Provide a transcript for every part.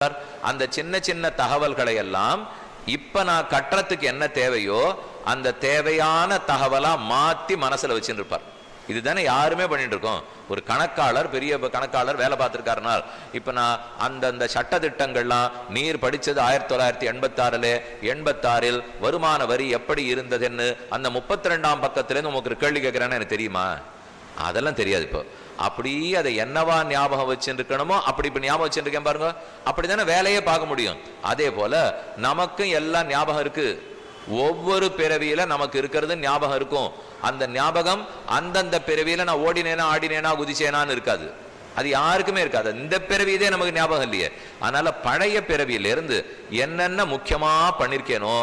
அந்த சின்ன சின்ன தகவல்களை எல்லாம் இப்ப நான் கட்டுறதுக்கு என்ன தேவையோ அந்த தேவையான தகவலா மாத்தி மனசுல வச்சுட்டு இருப்பார். இதுதானே யாருமே பண்ணிட்டு இருக்கோம். ஒரு கணக்காளர், பெரிய கணக்காளர் வேலை பார்த்திருக்காருனால் இப்ப நான் அந்த சட்ட திட்டங்கள்லாம் நீர் படிச்சது 1986 86 வருமான வரி எப்படி இருந்ததுன்னு அந்த 32ஆம் பக்கத்திலேருந்து உங்களுக்கு கேள்வி கேட்கிறேன்னு எனக்கு தெரியுமா? அதெல்லாம் தெரியாது. இப்போ அப்படி அதை என்னவா ஞாபகம் வச்சுருக்கணுமோ அப்படி இப்ப ஞாபகம் வச்சுருக்கேன் பாருங்க. அப்படித்தானே வேலையே பார்க்க முடியும். அதே போல நமக்கும் எல்லாம் ஞாபகம் இருக்கு. ஒவ்வொரு பிறவியில நமக்கு இருக்கிறது ஞாபகம் இருக்கும். அந்த ஞாபகம் அந்தந்த பிறவியில நான் ஓடினேனா ஆடினேனா குதிச்சேனான்னு இருக்காது. அது யாருக்குமே இருக்காது. இந்த பிறவியதே நமக்கு ஞாபகம் இல்லையே. அதனால பழைய பிறவியிலிருந்து என்னென்ன முக்கியமா பண்ணிருக்கேனோ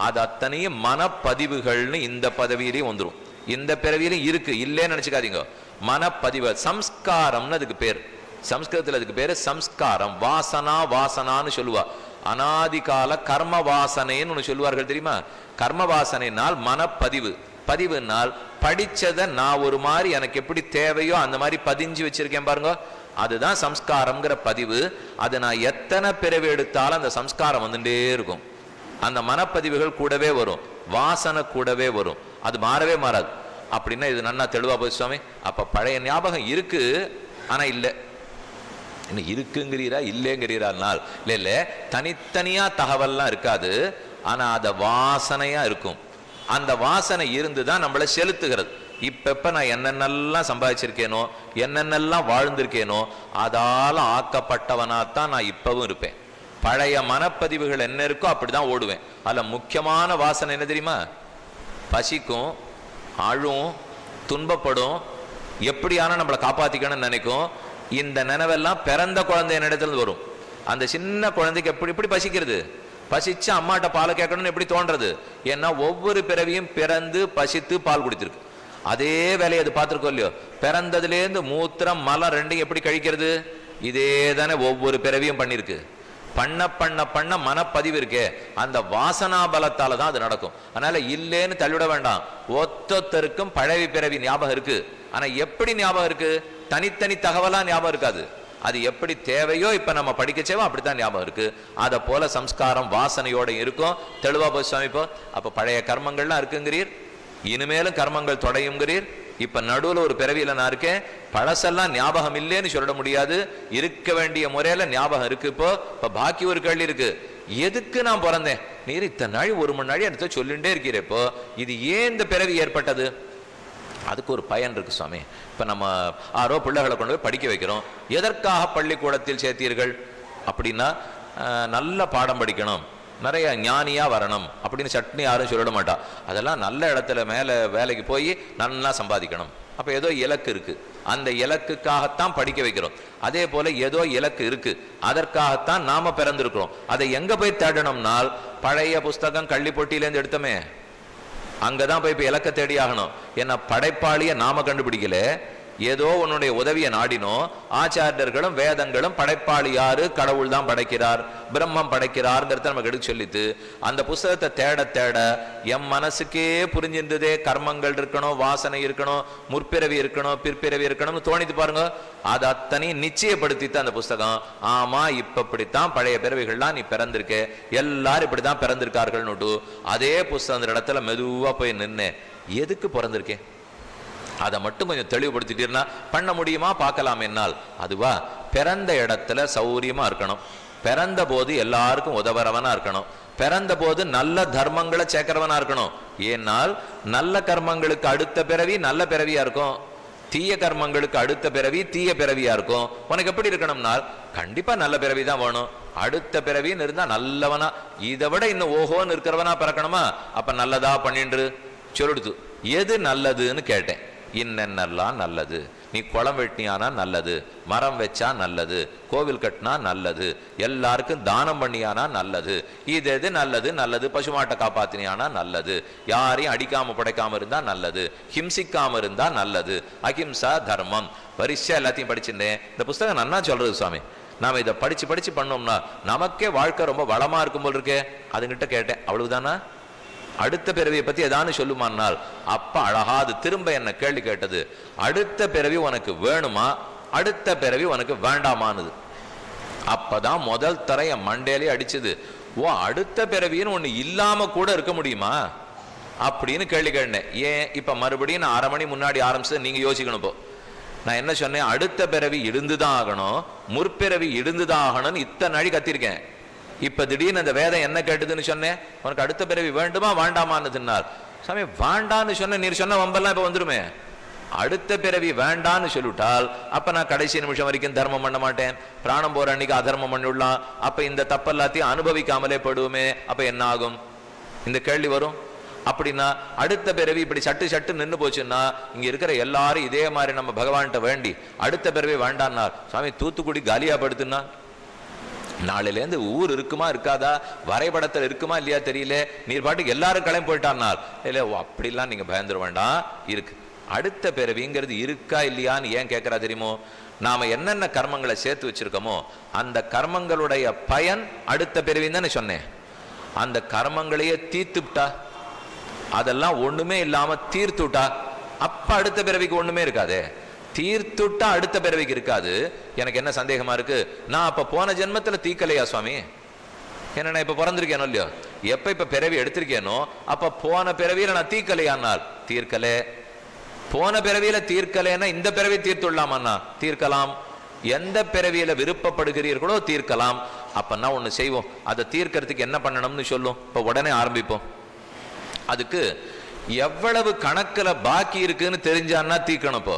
அது அத்தனையும் மனப்பதிவுகள்னு இந்த பதவியிலையும் வந்துடும். இந்த பிறவியிலும் இருக்கு, இல்லேன்னு நினைச்சுக்காதீங்க. மனப்பதிவு சம்ஸ்காரம்னு அதுக்கு பேர். சம்ஸ்கிருதத்தில் அதுக்கு பேரு சம்ஸ்காரம். வாசனா வாசனான்னு சொல்லுவா. அனாதிகால கர்ம வாசனைன்னு ஒன்று சொல்லுவார்கள் தெரியுமா? கர்ம வாசனைனால் மனப்பதிவு. பதிவுனால் படிச்சதை நான் ஒரு மாதிரி எனக்கு எப்படி தேவையோ அந்த மாதிரி பதிஞ்சு வச்சிருக்கேன் பாருங்க. அதுதான் சம்ஸ்காரம்ங்கிற பதிவு. அது நான் எத்தனை பிறவி எடுத்தாலும் அந்த சம்ஸ்காரம் வந்துட்டே இருக்கும். அந்த மனப்பதிவுகள் கூடவே வரும், வாசனை கூடவே வரும். அது மாறவே மாறாது. அப்படின்னா இது நன்னா தெளிவா போய் சுவாமி. அப்ப பழைய ஞாபகம் இருக்கு, ஆனா இல்லை. இன்னும் இருக்குங்கிறீரா இல்லைங்கிறீரால் இல்ல, தனித்தனியா தகவல்லாம் இருக்காது. ஆனா அத வாசனையா இருக்கும். அந்த வாசனை இருந்துதான் நம்மளை செலுத்துகிறது. இப்ப நான் என்னென்னலாம் சம்பாதிச்சிருக்கேனோ என்னென்னலாம் வாழ்ந்திருக்கேனோ அதால ஆக்கப்பட்டவனாத்தான் நான் இப்பவும் இருப்பேன். பழைய மனப்பதிவுகள் என்ன இருக்கோ அப்படிதான் ஓடுவேன். அதுல முக்கியமான வாசனை என்ன தெரியுமா? பசிக்கும், அழும், துன்பப்படும், எப்படியான நம்மளை காப்பாத்திக்கணும்னு நினைக்கும். இந்த நினைவெல்லாம் பிறந்த குழந்தை என்னிடத்துல வரும். அந்த சின்ன குழந்தைக்கு எப்படி பசிக்கிறது? பசிச்சு அம்மாட்ட பாலை கேட்கணும்னு எப்படி தோன்றது? ஏன்னா ஒவ்வொரு பிறவியும் பிறந்து பசித்து பால் குடித்திருக்கு. அதே வேலையை அது பார்த்துருக்கோம் இல்லையோ? பிறந்ததுலேருந்து மூத்திரம் மலம் ரெண்டையும் எப்படி கழிக்கிறது? இதே தானே ஒவ்வொரு பிறவியும் பண்ணிருக்கு. பண்ண பண்ண பண்ண மனப்பதிவு இருக்கே, அந்த வாசனா பலத்தால தான் அது நடக்கும். அதனால இல்லேன்னு தள்ளிவிட வேண்டாம். ஒத்தொத்தருக்கும் பழைய பிறவி ஞாபகம் இருக்கு. ஆனா எப்படி ஞாபகம் இருக்கு? தனித்தனி தகவலா ஞாபகம் இருக்காது. அது எப்படி தேவையோ இப்ப நம்ம படிக்கச்சேவோ அப்படித்தான் ஞாபகம் இருக்கு. அதை போல சம்ஸ்காரம் வாசனையோட இருக்கும். தெளிவா போய் சுவாமிப்போ. அப்ப பழைய கர்மங்கள்லாம் இருக்குங்கிறீர், இனிமேலும் கர்மங்கள் தொடையுங்கிறீர். இப்ப நடுவுல ஒரு பிறவியில நான் இருக்கேன். பழசெல்லாம் ஞாபகம் இல்லேன்னு சொல்ல முடியாது. இருக்க வேண்டிய முறையில ஞாபகம் இருக்கு. இப்ப பாக்கி ஒரு கேள்வி இருக்கு. எதுக்கு நான் பிறந்தேன்? நீர் இத்தனை நாள் 1 மணி நாள் எடுத்து சொல்லிட்டே இருக்கிற. இப்போ இது ஏன் இந்த பிறவி ஏற்பட்டது? அதுக்கு ஒரு பயன் இருக்கு சுவாமி. இப்ப நம்ம 6 பிள்ளைகளை கொண்டு போய் படிக்க வைக்கிறோம். எதற்காக பள்ளிக்கூடத்தில் சேர்த்தீர்கள் அப்படின்னா, நல்ல பாடம் படிக்கணும், நிறைய ஞானியா வரணும் அப்படின்னு சட்னி யாரும் சொல்லிட மாட்டா. அதெல்லாம் நல்ல இடத்துல மேல வேலைக்கு போய் நல்லா சம்பாதிக்கணும். அப்ப ஏதோ இலக்கு இருக்கு, அந்த இலக்குக்காகத்தான் படிக்க வைக்கிறோம். அதே போல ஏதோ இலக்கு இருக்கு, அதற்காகத்தான் நாம பிறந்திருக்கிறோம். அதை எங்க போய் தேடணும்னால், பழைய புஸ்தகம் கள்ளி பொட்டியிலேருந்து எடுத்தோமே அங்கதான் போய் இப்ப இலக்க தேடி ஆகணும். ஏன்னா படைப்பாளிய நாம கண்டுபிடிக்கல, ஏதோ உன்னுடைய உதவியை நாடினோம். ஆச்சாரியர்களும் வேதங்களும் படைப்பாளி யாரு? கடவுள் தான் படைக்கிறார், பிரம்மம் படைக்கிறார்ங்கிறத நமக்கு எடுத்து சொல்லித்து அந்த புஸ்தகத்தை தேட தேட என் மனசுக்கே புரிஞ்சிருந்ததே கர்மங்கள் இருக்கணும், வாசனை இருக்கணும், முற்பிறவி இருக்கணும், பிற்பிறவி இருக்கணும்னு தோணித்து பாருங்க. அது அத்தனையும் நிச்சயப்படுத்தித்தான் அந்த புஸ்தகம். ஆமா இப்படித்தான் பழைய பிறவிகள்லாம் நீ பிறந்திருக்க, எல்லாரும் இப்படித்தான் பிறந்திருக்கார்கள்னுட்டு அதே புஸ்தகம் இடத்துல மெதுவா போய் நின்று எதுக்கு பிறந்திருக்கேன் அதை மட்டும் கொஞ்சம் தெளிவுபடுத்திட்டீர்னா பண்ண முடியுமா? பார்க்கலாம். என்னால் அதுவா பிறந்த இடத்துல சௌரியமா இருக்கணும், பிறந்த போது எல்லாருக்கும் உதவுறவனா இருக்கணும், பிறந்த போது நல்ல தர்மங்களை சேர்க்கிறவனா இருக்கணும். ஏனால் நல்ல கர்மங்களுக்கு அடுத்த பிறவி நல்ல பிறவியா இருக்கும், தீய கர்மங்களுக்கு அடுத்த பிறவி தீய பிறவியா இருக்கும். உனக்கு எப்படி இருக்கணும்னால் கண்டிப்பா நல்ல பிறவி தான் வேணும். அடுத்த பிறவின்னு இருந்தா நல்லவனா, இதை விட இன்னும் ஓஹோன்னு இருக்கிறவனா பிறக்கணுமா? அப்ப நல்லதா பண்ணின்று சொல்லிடுது. எது நல்லதுன்னு கேட்டேன். இன்னென்னலாம் நல்லது. நீ குளம் வெட்டினியானா நல்லது, மரம் வச்சா நல்லது, கோவில் கட்டினா நல்லது, எல்லாருக்கும் தானம் பண்ணியானா நல்லது. இது எது நல்லது? நல்லது. பசுமாட்டை காப்பாத்தினியானா நல்லது, யாரையும் அடிக்காம படைக்காம இருந்தா நல்லது, ஹிம்சிக்காம இருந்தா நல்லது, அஹிம்சா தர்மம். பரிசா எல்லாத்தையும் படிச்சுட்டேன். இந்த புஸ்தகம் நன்னா சொல்றது சுவாமி. நாம இதை படிச்சு படிச்சு பண்ணோம்னா நமக்கே வாழ்க்கை ரொம்ப வளமா இருக்கும் போல் இருக்கே. அதுகிட்ட கேட்டேன், அவ்வளவுதானா? அடுத்த பிறவியை பத்தி ஏதானு சொல்லுமானால் அப்ப அழகா அது திரும்ப என்ன கேள்வி கேட்டது. அடுத்த பிறவி உனக்கு வேணுமா, அடுத்த பிறவி உனக்கு வேண்டாமானது. அப்பதான் முதல் தர என் மண்டையிலே அடிச்சது. ஓ, அடுத்த பிறவின்னு ஒண்ணு இல்லாம கூட இருக்க முடியுமா அப்படின்னு கேள்வி கேட்டேன். ஏன் இப்ப மறுபடியும் நான் 1/2 மணி முன்னாடி ஆரம்பிச்சது நீங்க யோசிக்கணும். இப்போ நான் என்ன சொன்னேன், அடுத்த பிறவி இருந்துதான் ஆகணும், முற்பிறவி இருந்துதான் ஆகணும்னு இத்தனை நாளி கத்திருக்கேன். இப்ப திடீர்னு அந்த வேதம் என்ன கேட்டுதுன்னு சொன்னேன், உனக்கு அடுத்த பிறவி வேண்டுமா வேண்டாமான்னு தின்னார். சாமி வேண்டான்னு சொன்ன, நீர் சொன்ன வம்பெல்லாம் இப்ப வந்துருமே. அடுத்த பிறவி வேண்டான்னு சொல்லிவிட்டால் அப்ப நான் கடைசி நிமிஷம் வரைக்கும் தர்மம் பண்ண மாட்டேன், பிராணம் போற அன்னைக்கு அதர்மம் பண்ணிவிடலாம், அப்ப இந்த தப்பெல்லாத்தையும் அனுபவிக்காமலே படுவோமே, அப்ப என்ன ஆகும்? இந்த கேள்வி வரும். அப்படின்னா அடுத்த பிறவி இப்படி சட்டு சட்டு நின்று போச்சுன்னா இங்க இருக்கிற எல்லாரும் இதே மாதிரி நம்ம பகவான்கிட்ட வேண்டி அடுத்த பிறவி வேண்டான்னா, சாமி தூத்துக்குடி காலியா படுத்துன்னா நாளிலேருந்து ஊர் இருக்குமா இருக்காதா, வரைபடத்தில் இருக்குமா இல்லையா தெரியல, நீர் பாட்டுக்கு எல்லாரும் கிளம்பி போயிட்டார்னால் இல்லை. ஓ, அப்படிலாம் நீங்க பயந்துட வேண்டாம், இருக்கு. அடுத்த பிறவிங்கிறது இருக்கா இல்லையான்னு ஏன் கேட்கறா தெரியுமோ? நாம என்னென்ன கர்மங்களை சேர்த்து வச்சிருக்கோமோ அந்த கர்மங்களுடைய பயன் அடுத்த பிறவின்னு தானே சொன்னேன். அந்த கர்மங்களையே தீர்த்துட்டா, அதெல்லாம் ஒண்ணுமே இல்லாம தீர்த்துட்டா, அப்ப அடுத்த பிறவிக்கு ஒண்ணுமே இருக்காதே. தீர்த்துட்டா அடுத்த பிறவிக்கு இருக்காது. எனக்கு என்ன சந்தேகமா இருக்கு, நான் அப்ப போன ஜென்மத்துல தீக்கலையா சுவாமி? என்ன நான் இப்ப பிறந்திருக்கேனோ இல்லையோ, இப்ப பிறவி எடுத்திருக்கேனோ, அப்ப போன பிறவியில நான் தீக்கலையானால் தீர்க்கலே. போன பிறவியில தீர்க்கலைன்னா இந்த பிறவி தீர்த்துடலாமா? தீர்க்கலாம். எந்த பிறவியில விருப்பப்படுகிறீர்களோ தீர்க்கலாம். அப்பன்னா ஒண்ணு செய்வோம், அதை தீர்க்கறதுக்கு என்ன பண்ணணும்னு சொல்லும். இப்ப உடனே ஆரம்பிப்போம். அதுக்கு எவ்வளவு கணக்குல பாக்கி இருக்குன்னு தெரிஞ்சான்னா தீர்க்கணும். இப்போ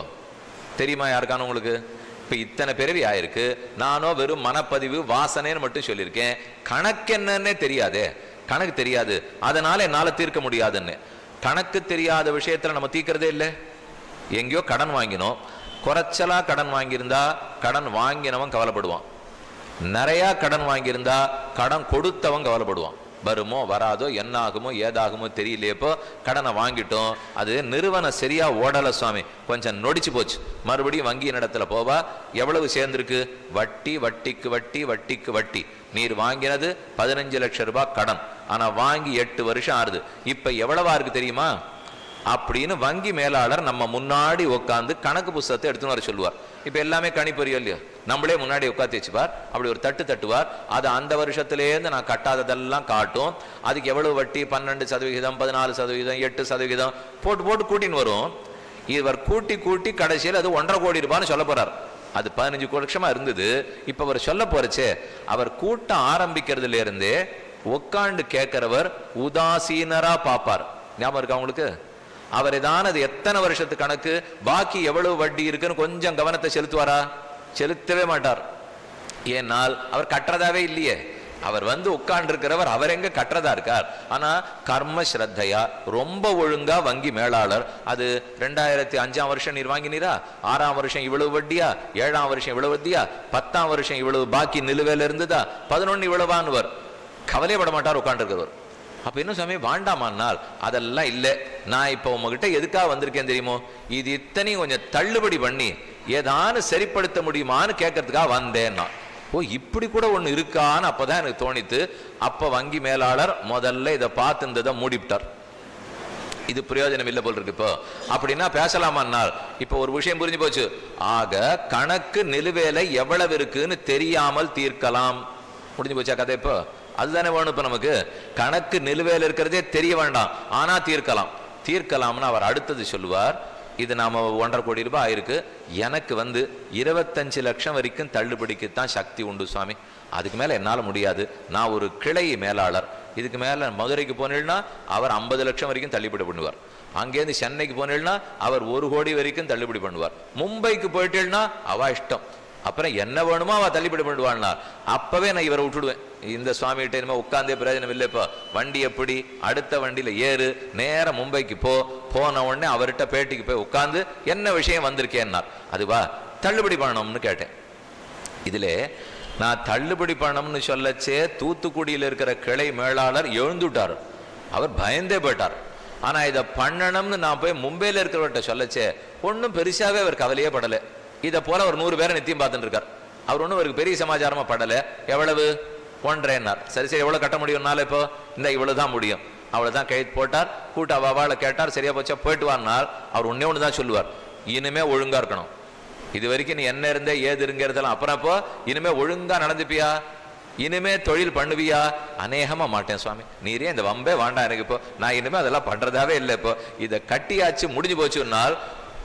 தெரியுமா யாருக்கான உங்களுக்கு? இப்ப இத்தனை பிறவி ஆயிருக்கு, நானோ வெறும் மனப்பதிவு வாசனைன்னு மட்டும் சொல்லியிருக்கேன், கணக்கு என்னன்னே தெரியாதே. கணக்கு தெரியாது, அதனால என்னால தீர்க்க முடியாதுன்னு. கணக்கு தெரியாத விஷயத்துல நம்ம தீர்க்கிறதே இல்லை. எங்கேயோ கடன் வாங்கினோம், குறைச்சலா கடன் வாங்கியிருந்தா கடன் வாங்கினவன் கவலைப்படுவான், நிறைய கடன் வாங்கியிருந்தா கடன் கொடுத்தவன் கவலைப்படுவான். வருமோ வராதோ, என்ன ஆகுமோ ஏதாகுமோ தெரியலையப்போ கடனை வாங்கிட்டோம், அது நிறுவனம் சரியா ஓடலை சுவாமி, கொஞ்சம் நொடிச்சு போச்சு. மறுபடியும் வங்கியின் இடத்துல போவா, எவ்வளவு சேர்ந்திருக்கு? வட்டி வட்டிக்கு வட்டி வட்டிக்கு வட்டி. நீர் வாங்கினது 15 லட்சம் ரூபாய் கடன், ஆனா வாங்கி 8 வருஷம் ஆறுது. இப்ப எவ்வளவா இருக்கு தெரியுமா அப்படின்னு வங்கி மேலாளர் நம்ம முன்னாடி உட்காந்து கணக்கு புஸ்தகத்தை எடுத்துன்னு வர சொல்லுவார். இப்ப எல்லாமே கணிப்பொறியோ இல்லையோ, நம்மளே முன்னாடி உட்காந்து வச்சுப்பார். அப்படி ஒரு தட்டு தட்டுவார், அது அந்த வருஷத்திலேருந்து நான் கட்டாததெல்லாம் காட்டும். அதுக்கு எவ்வளவு வட்டி, 12%, 14%, 8% போட்டு போட்டு கூட்டின்னு வரும். இவர் கூட்டி கூட்டி கடைசியில் அது 1.5 கோடி ரூபான்னு சொல்ல போறார். அது 15 வருஷமா இருந்தது. இப்ப அவர் சொல்ல போறச்சே, அவர் கூட்டம் ஆரம்பிக்கிறதுல இருந்தே உட்காண்டு கேட்கிறவர் உதாசீனரா பார்ப்பார். ஞாபகம் இருக்கா உங்களுக்கு? அவர் ஏதான அது எத்தனை வருஷத்து கணக்கு, பாக்கி எவ்வளவு வட்டி இருக்குன்னு கொஞ்சம் கவனத்தை செலுத்துவாரா? செலுத்தவே மாட்டார். ஏனால் அவர் கட்டுறதாவே இல்லையே. அவர் வந்து உட்கார்ந்து இருக்கிறவர், அவர் எங்க கட்டுறதா இருக்கார். ஆனா கர்ம ஸ்ரத்தையா ரொம்ப ஒழுங்கா வங்கி மேலாளர், அது 2005 வருஷம் நீர் வாங்கினீரா, 6ஆம் வருஷம் இவ்வளவு வட்டியா, 7ஆம் வருஷம் இவ்வளவு வட்டியா, 10ஆம் வருஷம் இவ்வளவு பாக்கி நிலுவையில இருந்ததா, 11 இவ்வளவான்வர். கவலையப்பட மாட்டார் உட்கார்ந்து இருக்கிறவர். அப்ப இன்னும் சாமி வேண்டாமானால் அதெல்லாம் இல்லை. நான் இப்ப உங்ககிட்ட எதுக்காக வந்திருக்கேன் தெரியுமோ? இது இத்தனையும் கொஞ்சம் தள்ளுபடி பண்ணி ஏதானு சரிப்படுத்த முடியுமான்னு கேட்கறதுக்காக வந்தேன்னா. ஓ, இப்படி கூட ஒண்ணு இருக்கான்னு அப்பதான் எனக்கு தோணித்து. அப்ப வங்கி மேலாளர் முதல்ல இதை பார்த்துருந்ததை மூடிவிட்டார். இது பிரயோஜனம் இல்லை போல் இருக்கு. இப்போ அப்படின்னா பேசலாமான்னால் இப்ப ஒரு விஷயம் புரிஞ்சு போச்சு. ஆக கணக்கு நிலுவையில எவ்வளவு இருக்குன்னு தெரியாமல் தீர்க்கலாம். முடிஞ்சு போச்சா கதை? இப்போ அதுதானே வேணும். இப்ப நமக்கு கணக்கு நிலுவையில் இருக்கிறதே தெரிய வேண்டாம், ஆனா தீர்க்கலாம். தீர்க்கலாம்னு அவர் அடுத்தது சொல்லுவார். இது நாம 1.5 கோடி ரூபாய் ஆயிருக்கு, எனக்கு வந்து 25 லட்சம் வரைக்கும் தள்ளுபடிக்குத்தான் சக்தி உண்டு சுவாமி, அதுக்கு மேல என்னால முடியாது. நான் ஒரு கிளை மேலாளர், இதுக்கு மேல மதுரைக்கு போனீங்கன்னா அவர் 50 லட்சம் வரைக்கும் தள்ளுபடி பண்ணுவார். அங்கேருந்து சென்னைக்கு போனீங்கன்னா அவர் 1 கோடி வரைக்கும் தள்ளுபடி பண்ணுவார். மும்பைக்கு போயிட்டேன்னா அவ இஷ்டம், அப்புறம் என்ன வேணுமோ அவ தள்ளுபடி பண்ணுவான்னா அப்பவே நான் இவரை விட்டுடுவேன். இந்த சுவாமி கிட்ட இனிமே உட்கார்ந்தே பிரயோஜனம் இல்லை. இப்போ வண்டி எப்படி, அடுத்த வண்டியில ஏறு, நேரம் மும்பைக்கு போன உடனே அவர்கிட்ட பேட்டிக்கு போய் உட்கார்ந்து என்ன விஷயம் வந்திருக்கேன்னார். அதுவா தள்ளுபடி பண்ணணும்னு கேட்டேன். இதுல நான் தள்ளுபடி பண்ணணும்னு சொல்லச்சே தூத்துக்குடியில் இருக்கிற கிளை மேலாளர் எழுந்துட்டார். அவர் பயந்தே போயிட்டார். ஆனா இதை பண்ணணும்னு நான் போய் மும்பையில இருக்கிறவர்கிட்ட சொல்லச்சே ஒன்றும் பெருசாவே அவர் கவலையே படலை. இதை போல ஒரு 100 பேரை நித்தியம் பார்த்துட்டு இருக்கார். அவர் ஒன்றும் அவருக்கு பெரிய சமாச்சாரமா படலை. எவ்வளவு? 1.5. சரி சரி, எவ்வளவு கட்ட முடியும்னால இப்போ இந்த இவ்வளவுதான் முடியும், அவ்வளவுதான் கைது போட்டார். கூட்ட அவாளை கேட்டார், சரியா போச்சா போயிட்டு வார்னால் அவர் ஒன்னே ஒன்று தான் சொல்லுவார், இனிமே ஒழுங்கா இருக்கணும். இது வரைக்கும் நீ என்ன இருந்தே ஏது இருங்கிறதெல்லாம் அப்புறம் இப்போ இனிமே ஒழுங்கா நடந்துப்பியா, இனிமே தொழில் பண்ணுவியா? அநேகமா மாட்டேன் சுவாமி, நீரே இந்த வம்பே வேண்டாம் எனக்கு, இப்போ நான் இனிமே அதெல்லாம் பண்றதாவே இல்லை, இப்போ இதை கட்டியாச்சு முடிஞ்சு போச்சுன்னால்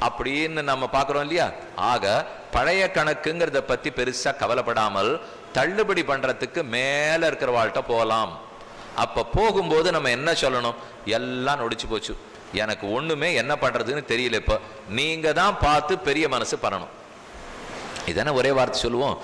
அப்படின்னு நம்ம பாக்குறோம் இல்லையா. ஆக பழைய கணக்குங்கிறத பத்தி பெருசா கவலைப்படாமல் தள்ளுபடி பண்றதுக்கு மேல இருக்கிற வாழ்கிட்ட போகலாம். அப்ப போகும்போது நம்ம என்ன சொல்லணும், எல்லாம் நொடிச்சு போச்சு, எனக்கு ஒண்ணுமே என்ன பண்றதுன்னு தெரியல, இப்போ நீங்க தான் பார்த்து பெரிய மனசு பண்ணணும். இதானே ஒரே வார்த்தை சொல்லுவோம்.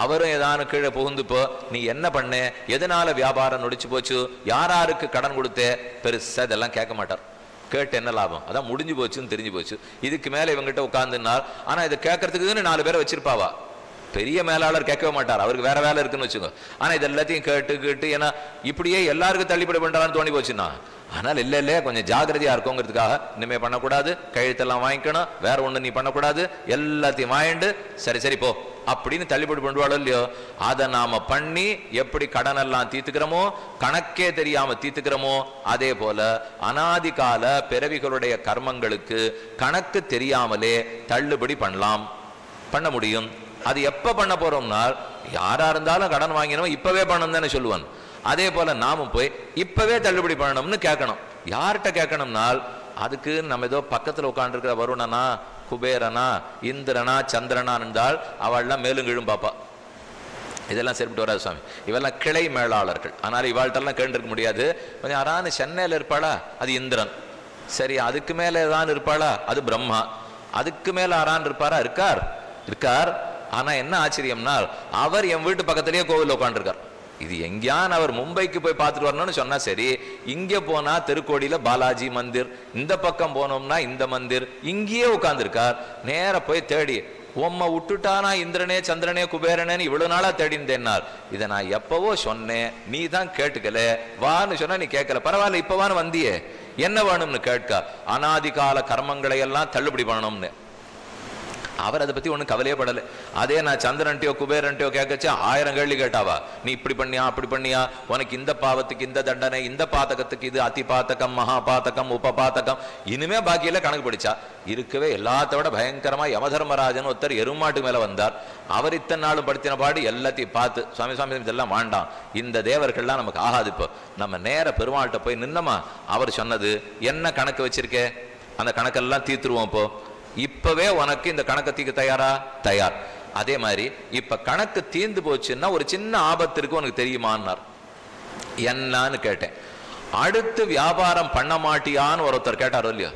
அவரும் ஏதானு கீழே புகுந்து போ, நீ என்ன பண்ண, எதனால வியாபாரம் நொடிச்சு போச்சு, யாராருக்கு கடன் கொடுத்தே, பெருசா இதெல்லாம் கேட்க மாட்டார். கேட்டு என்ன லாபம், அதான் முடிஞ்சு போச்சுன்னு தெரிஞ்சு போச்சு. இதுக்கு மேல இவங்கிட்ட உட்கார்ந்துனால், ஆனா இதை கேட்கறதுக்குன்னு 4 பேரை வச்சிருப்பாவா. பெரிய மேலாளர் கேட்கவே மாட்டார், அவருக்கு வேற வேலை இருக்குன்னு வச்சுக்கோ. ஆனா இது எல்லாத்தையும் கேட்டு ஏன்னா இப்படியே எல்லாருக்கும் தள்ளுபடி பண்றான்னு தோணி போச்சுன்னா, ஆனால் இல்ல கொஞ்சம் ஜாகிரதையா இருக்குங்கிறதுக்காக இனிமே பண்ணக்கூடாது, கையெழுத்தெல்லாம் வாங்கிக்கணும், வேற ஒண்ணு நீ பண்ணக்கூடாது, எல்லாத்தையும் வாங்கிட்டு சரி போ அப்படின்னு தள்ளுபடி பண்ணுவாளோ இல்லையோ. அதை நாம பண்ணி எப்படி கடன் எல்லாம் தீர்த்துக்கிறோமோ, கணக்கே தெரியாம தீர்த்துக்கிறோமோ, அதே போல அனாதி கால பிறவிகளுடைய கர்மங்களுக்கு கணக்கு தெரியாமலே தள்ளுபடி பண்ண முடியும். அது எப்ப பண்ண போறோம்னா, யாரா இருந்தாலும் கடன் வாங்கினோம் இப்பவே பண்ணணும் தானே சொல்லுவான். அதே போல நாமும் போய் இப்பவே தள்ளுபடி பண்ணணும்னு கேட்கணும். யார்கிட்ட கேட்கணும்னால், அதுக்கு நம்ம ஏதோ பக்கத்துல உட்காந்துருக்கிற வருணனா, குபேரனா, இந்திரனா, சந்திரனா இருந்தால் அவள்லாம் மேலும் கீழும் பாப்பா, இதெல்லாம் சரிப்பட்டு வராது சுவாமி, இவெல்லாம் கிளை மேலாளர்கள், ஆனால் இவாள்கிட்டலாம் கேட்டுருக்க முடியாது. கொஞ்சம் யாரானு சென்னையில் இருப்பாளா, அது இந்திரன். சரி, அதுக்கு மேல ஏதான் இருப்பாளா, அது பிரம்மா. அதுக்கு மேல யாரான் இருப்பாரா, இருக்கார். ஆனா என்ன ஆச்சரியம்னா, அவர் என் வீட்டு பக்கத்திலேயே கோவில் உட்காந்துருக்கார். இது எங்கேயான் அவர் மும்பைக்கு போய் பார்த்துட்டு வரணும்னு சொன்னா சரி, இங்க போனா திருக்கோடியில பாலாஜி மந்திர், இந்த பக்கம் போனோம்னா இந்த மந்திர், இங்கேயே உட்கார்ந்துருக்கார். நேர போய் தேடி, உம்மை விட்டுட்டானா இந்திரனே, சந்திரனே, குபேரனேன்னு இவ்வளவு நாளா தேடிந்தேன்னார். இதை நான் எப்பவோ சொன்னேன், நீ தான் கேட்டுக்கல, வான்னு சொன்னா நீ கேட்கல, பரவாயில்ல இப்பவான்னு வந்தியே, என்ன வேணும்னு கேட்க, அனாதிகால கர்மங்களை எல்லாம் தள்ளுபடி பண்ணணும்னு. அவர் அதை பத்தி ஒன்றும் கவலையே படலை. அதே நான் சந்திரன்ட்டியோ குபேரன்ட்டியோ கேட்கச்சு 1000 கேள்வி கேட்டாவா, நீ இப்படி பண்ணியா அப்படி பண்ணியா, உனக்கு இந்த பாவத்துக்கு இந்த தண்டனை, இந்த பாத்தகத்துக்கு இது அதி பாத்தகம், மகா பாத்தகம், உப பாத்தகம், இனிமே பாக்கியில கணக்கு படிச்சா இருக்கவே எல்லாத்தோட பயங்கரமா யமதர்மராஜன் ஒருத்தர் எருமாட்டு மேல வந்தார். அவர் இத்தனை நாளும் படுத்தின பாடு எல்லாத்தையும் பார்த்து, சுவாமி இதெல்லாம் வேண்டாம், இந்த தேவர்கள்லாம் நமக்கு ஆகாது, இப்போ நம்ம நேர பெருமாள்கிட்ட போய் நின்னமா, அவர் சொன்னது என்ன கணக்கு வச்சிருக்கே, அந்த கணக்கெல்லாம் தீர்த்துருவோம், இப்போ இப்பவே உனக்கு இந்த கணக்கு தீர்க்க தயார். அதே மாதிரி இப்ப கணக்கு தீர்ந்து போச்சுன்னா ஒரு சின்ன ஆபத்து இருக்கு, உனக்கு தெரியுமான்னார். என்னன்னு கேட்டேன். அடுத்து வியாபாரம் பண்ண மாட்டியான்னு ஒருத்தர் கேட்டாரோ இல்லையோ,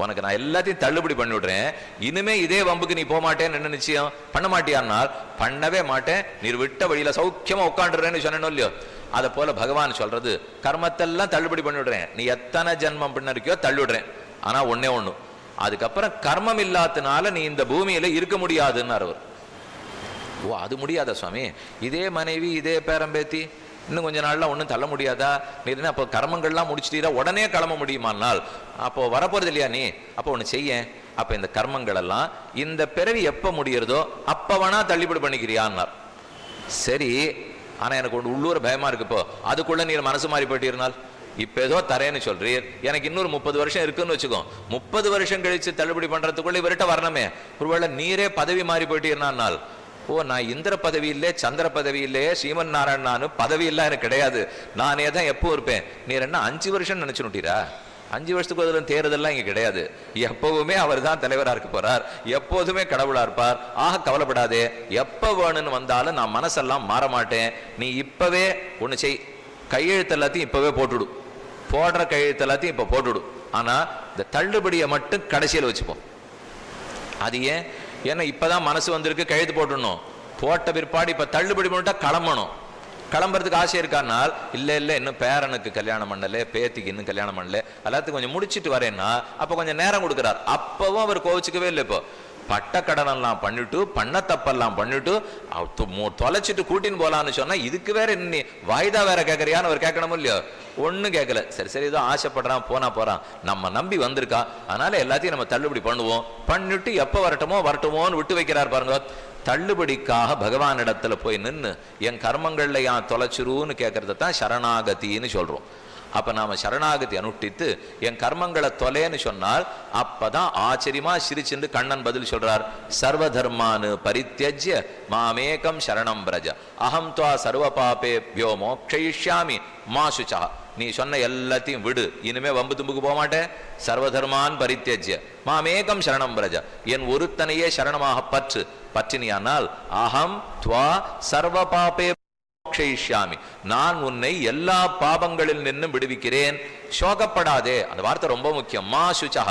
உனக்கு நான் எல்லாத்தையும் தள்ளுபடி பண்ணி விடுறேன், இனிமே இதே வம்புக்கு நீ போக மாட்டேன்னு என்ன நிச்சயம், பண்ண மாட்டியான்னால் பண்ணவே மாட்டேன், நீர் விட்ட வழியில சௌக்கியமா உட்காந்துடுறேன்னு சொன்னேனோ இல்லையோ. அதை போல பகவான் சொல்றது, கர்மத்தெல்லாம் தள்ளுபடி பண்ணி விடுறேன், நீ எத்தனை ஜென்மம் பண்ண இருக்கியோ தள்ளிவிடுறேன், ஆனா ஒண்ணு, அதுக்கப்புறம் கர்மம் இல்லாதனால நீ இந்த பூமியில இருக்க முடியாதுன்னு அவர். ஓ, அது முடியாதா சுவாமி, இதே மனைவி இதே பேரம்பேத்தி இன்னும் கொஞ்ச நாள்லாம் ஒன்றும் தள்ள முடியாதா, நீ என்ன அப்போ கர்மங்கள்லாம் முடிச்சுட்டீரா உடனே கிளம்ப முடியுமானால், அப்போ வரப்போறது இல்லையா நீ, அப்போ ஒன்று செய்ய, அப்போ இந்த கர்மங்கள் எல்லாம் இந்த பிறவி எப்போ முடியறதோ அப்போ வேணா தள்ளுபடி பண்ணிக்கிறியான்னார். சரி, ஆனா எனக்கு ஒன்று உள்ளூர பயமா இருக்கு, இப்போ அதுக்குள்ள நீர் மனசு மாறி போயிட்டீர்னால், இப்ப ஏதோ தரேன்னு சொல்றீர், எனக்கு இன்னொரு 30 வருஷம் இருக்குன்னு வச்சுக்கோ, 30 வருஷம் கழிச்சு தள்ளுபடி பண்றதுக்குள்ள இவர்கிட்ட வரணுமே, ஒருவேளை நீரே பதவி மாறி போயிட்டீர்னால், ஓ நான் இந்திர பதவி இல்லையே, சந்திர பதவி இல்லையே, ஸ்ரீமன் நாராயண் நானு பதவி இல்லை எனக்கு கிடையாது, நானே தான் எப்போ இருப்பேன், நீர் என்ன 5 வருஷம் நினைச்சுட்டீரா, 5 வருஷத்துக்கு அதில் தேர்தல்லாம் இங்க கிடையாது, எப்பவுமே அவர் தான் தலைவராக இருக்க போறார், எப்போதுமே கடவுளா இருப்பார். ஆக கவலைப்படாதே, எப்ப வேணும்னு வந்தாலும் நான் மனசெல்லாம் மாற மாட்டேன், நீ இப்பவே ஒண்ணு செய், கையெழுத்து எல்லாத்தையும் இப்பவே போட்டுடு, போடுற கையெழுத்து எல்லாத்தையும் இப்ப போட்டுடு, ஆனா இந்த தள்ளுபடியை மட்டும் கடைசியில் வச்சுப்போம். அது ஏன், ஏன்னா இப்பதான் மனசு வந்திருக்கு, கையெழுத்து போட்டுடணும், போட்ட பிற்பாடு இப்ப தள்ளுபடி பண்ணிட்டா கிளம்பணும், கிளம்புறதுக்கு ஆசை இருக்கானால், இல்ல இன்னும் பேரனுக்கு கல்யாணம் பண்ணல, பேத்திக்கு இன்னும் கல்யாணம் பண்ணல, எல்லாத்தையும் கொஞ்சம் முடிச்சுட்டு வரேன்னா அப்ப கொஞ்சம் நேரம் கொடுக்குறார், அப்பவும் அவர் கோவிச்சுக்கவே இல்லை. இப்போ பட்ட கடனெல்லாம் பண்ணிட்டு, பண்ண தப்பெல்லாம் பண்ணிட்டு தொலைச்சிட்டு கூட்டின்னு போலான்னு சொன்னா, இதுக்கு வேற இன்னி வாய்தா வேற கேட்கறியான்னு அவர் கேட்கணும் இல்லையோ, ஒன்னும் கேட்கல. சரி ஏதோ ஆசைப்படுறான், போறான், நம்ம நம்பி வந்திருக்கா, அதனால எல்லாத்தையும் நம்ம தள்ளுபடி பண்ணுவோம், பண்ணிட்டு எப்ப வரட்டுமோன்னு விட்டு வைக்கிறார் பாருங்க. தள்ளுபடிக்காக பகவானிடத்துல போய் நின்று என் கர்மங்கள்ல ஏன் தொலைச்சிருன்னு கேட்கறத தான் சரணாகத்தின்னு சொல்றோம். அப்ப நாம சரணாகதி அனுஷ்டித்து என் கர்மங்களை தொலைன்னு சொன்னால் அப்பதான் ஆச்சரியமா சிரிச்சுண்டு கண்ணன் பதில் சொல்றார். சர்வ தர்மானு பரித்யஜ்ய மாமேகம் சரணம் பிரஜ அகம் துவா சர்வ பாபேப்யோ மோக்ஷயிஷ்யாமி மா சுச்சா. நீ சொன்ன எல்லாத்தையும் விடு, இனிமே வம்பு தும்புக்கு போக மாட்டேன். சர்வதர்மான் பரித்யஜ்ய மாமேகம் சரணம் பிரஜ, என் ஒருத்தனையே சரணமாக பற்று. பற்றினியானால் அகம் துவா சர்வ பாபே மோக்ஷயிஷ்யாமி, நான் உன்னை எல்லா பாபங்களில் நின்று விடுவிக்கிறேன். சோகப்படாதே, அந்த வார்த்தை ரொம்ப முக்கியம். மா சுச்சா,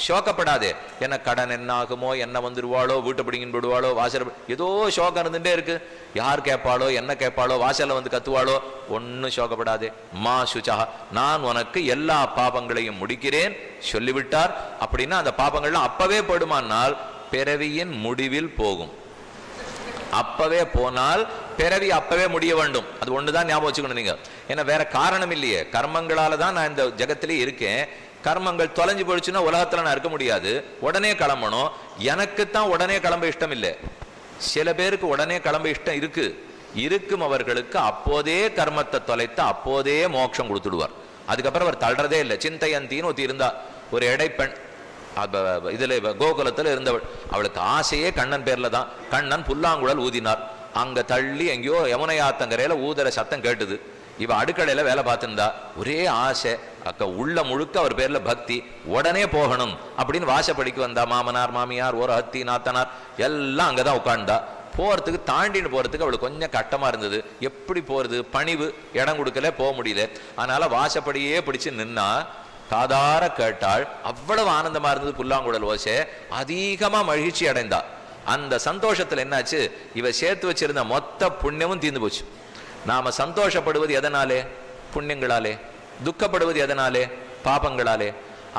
சோகப்படாதே. என்ன கடன் என்ன ஆகுமோ, என்ன வந்துடுவாளோ, வீட்டை பிடிங்கின்னு விடுவாளோ, வாசல் ஏதோ சோகம் இருந்துட்டே இருக்கு. யார் கேட்பாளோ, என்ன கேட்பாளோ, வாசல்ல வந்து கத்துவாளோ, ஒன்னும் சோகப்படாதே. மா சுச்சா, நான் உனக்கு எல்லா பாபங்களையும் முடிக்கிறேன் சொல்லிவிட்டார். அப்படின்னா அந்த பாபங்கள்லாம் அப்பவே போடுமானால் பிறவியின் முடிவில் போகும். அப்பவே போனால் பிறவி அப்பவே முடிய வேண்டும். அது ஒண்ணுதான் ஞாபகம் வச்சுக்கணும் நீங்க. ஏன்னா வேற காரணம் இல்லையே, கர்மங்களால தான் நான் இந்த ஜகத்திலே இருக்கேன். கர்மங்கள் தொலைஞ்சு போயிடுச்சுன்னா உலகத்துல நான் இருக்க முடியாது. உடனே கிளம்பணும். எனக்குத்தான் உடனே கிளம்ப இஷ்டம் இல்லை. சில பேருக்கு உடனே கிளம்ப இஷ்டம் இருக்கு. இருக்கும் அவர்களுக்கு அப்போதே கர்மத்தை தொலைத்து அப்போதே மோட்சம் கொடுத்துடுவார். அதுக்கப்புறம் அவர் தள்ளுறதே இல்லை. சிந்தையந்தின்னு ஒருத்தி இருந்தா, ஒரு எடைப்பெண், இதுல கோகுலத்துல இருந்தவள். அவளுக்கு ஆசையே கண்ணன் பேர்ல தான். கண்ணன் புல்லாங்குழல் ஊதினார். அங்க தள்ளி எங்கேயோ யமுனை ஆத்தங்கரையில ஊதர சத்தம் கேட்டுது. இவ அடுக்கடையில வேலை பார்த்துருந்தா. ஒரே ஆசை, உள்ள முழுக்க அவர் பேர்ல பக்தி. உடனே போகணும் அப்படின்னு வாசப்படிக்கு வந்தா. மாமனார் மாமியார் ஒரு அத்தி நாத்தனார் எல்லாம் அங்கதான் உட்கார்ந்தா. போறதுக்கு தாண்டின்னு போறதுக்கு அவளுக்கு கொஞ்சம் கட்டமா இருந்தது. எப்படி போறது, பணிவு, இடம் கொடுக்கல, போக முடியல. அதனால வாசப்படியே பிடிச்சு நின்னா. காதார கேட்டாள். அவ்வளவு ஆனந்தமா இருந்தது புல்லாங்குழல் ஓசை. அதிகமா மகிழ்ச்சி அடைந்தா. அந்த சந்தோஷத்துல என்னாச்சு, இவ சேர்த்து வச்சிருந்த மொத்த புண்ணியமும் தீர்ந்து போச்சு. நாம சந்தோஷப்படுவது எதனாலே? புண்ணியங்களாலே. துக்கப்படுவது எதனாலே? பாபங்களாலே.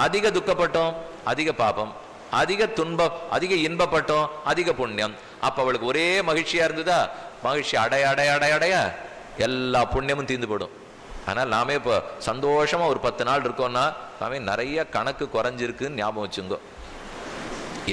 அதிக துக்கப்பட்டோம், அதிக பாபம். அதிக துன்பம், அதிக இன்பப்பட்டோம், அதிக புண்ணியம். அப்ப அவளுக்கு ஒரே மகிழ்ச்சியா இருந்ததா? மகிழ்ச்சி அடைய அடைய அடைய அடைய எல்லா புண்ணியமும் தீர்ந்து போடும். ஆனால் நாமே இப்போ சந்தோஷமா ஒரு 10 நாள் இருக்கோம்னா நாமே நிறைய கணக்கு குறைஞ்சிருக்குன்னு ஞாபகம் வச்சுங்கோ.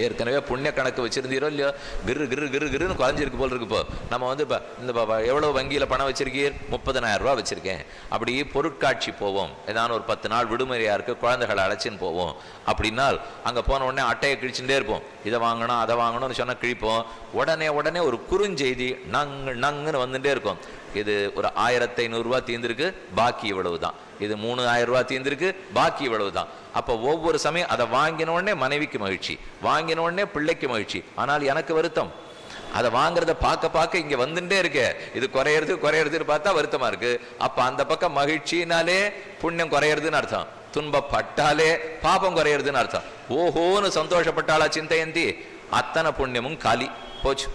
ஏற்கனவே புண்ணிய கணக்கு வச்சிருந்தீரோ இல்லையோ, கிரு கிரு கிரு கிருன்னு குறைஞ்சிருக்கு போல் இருக்கு. இப்போ நம்ம வந்து இப்போ இந்த எவ்வளோ வங்கியில் பணம் வச்சிருக்கீர்? 30,000 ரூபா வச்சிருக்கேன். அப்படி பொருட்காட்சி போவோம், ஏதான ஒரு 10 நாள் விடுமுறையாக இருக்கு, குழந்தைகளை அழைச்சின்னு போவோம். அப்படின்னால் அங்கே போன உடனே அட்டையை கிழிச்சுட்டே இருப்போம். இதை வாங்கணும் அதை வாங்கணும்னு சொன்னால் கிழிப்போம். உடனே உடனே ஒரு குறுஞ்செய்தி நங்கு நங்குன்னு வந்துட்டே இருக்கும். இது ஒரு 1500 ரூபா தீர்ந்திருக்கு, பாக்கி இவ்வளவு தான். இது 3000 ரூபா தீர்ந்திருக்கு, பாக்கி இவ்வளவு தான். அப்போ ஒவ்வொரு சமயம் அதை வாங்கின உடனே மனைவிக்கு மகிழ்ச்சி, வாங்கின உடனே பிள்ளைக்கு மகிழ்ச்சி. ஆனால் எனக்கு வருத்தம். அதை வாங்குறத பார்க்க பார்க்க இங்க வந்துட்டே இருக்கே, இது குறையறதுன்னு பார்த்தா வருத்தமா இருக்கு. அப்ப அந்த பக்கம் மகிழ்ச்சினாலே புண்ணியம் குறையறதுன்னு அர்த்தம், துன்பப்பட்டாலே பாபம் குறையறதுன்னு அர்த்தம். ஓஹோன்னு சந்தோஷப்பட்டாளா சிந்தையந்தி, அத்தனை புண்ணியமும் காலி போச்சு.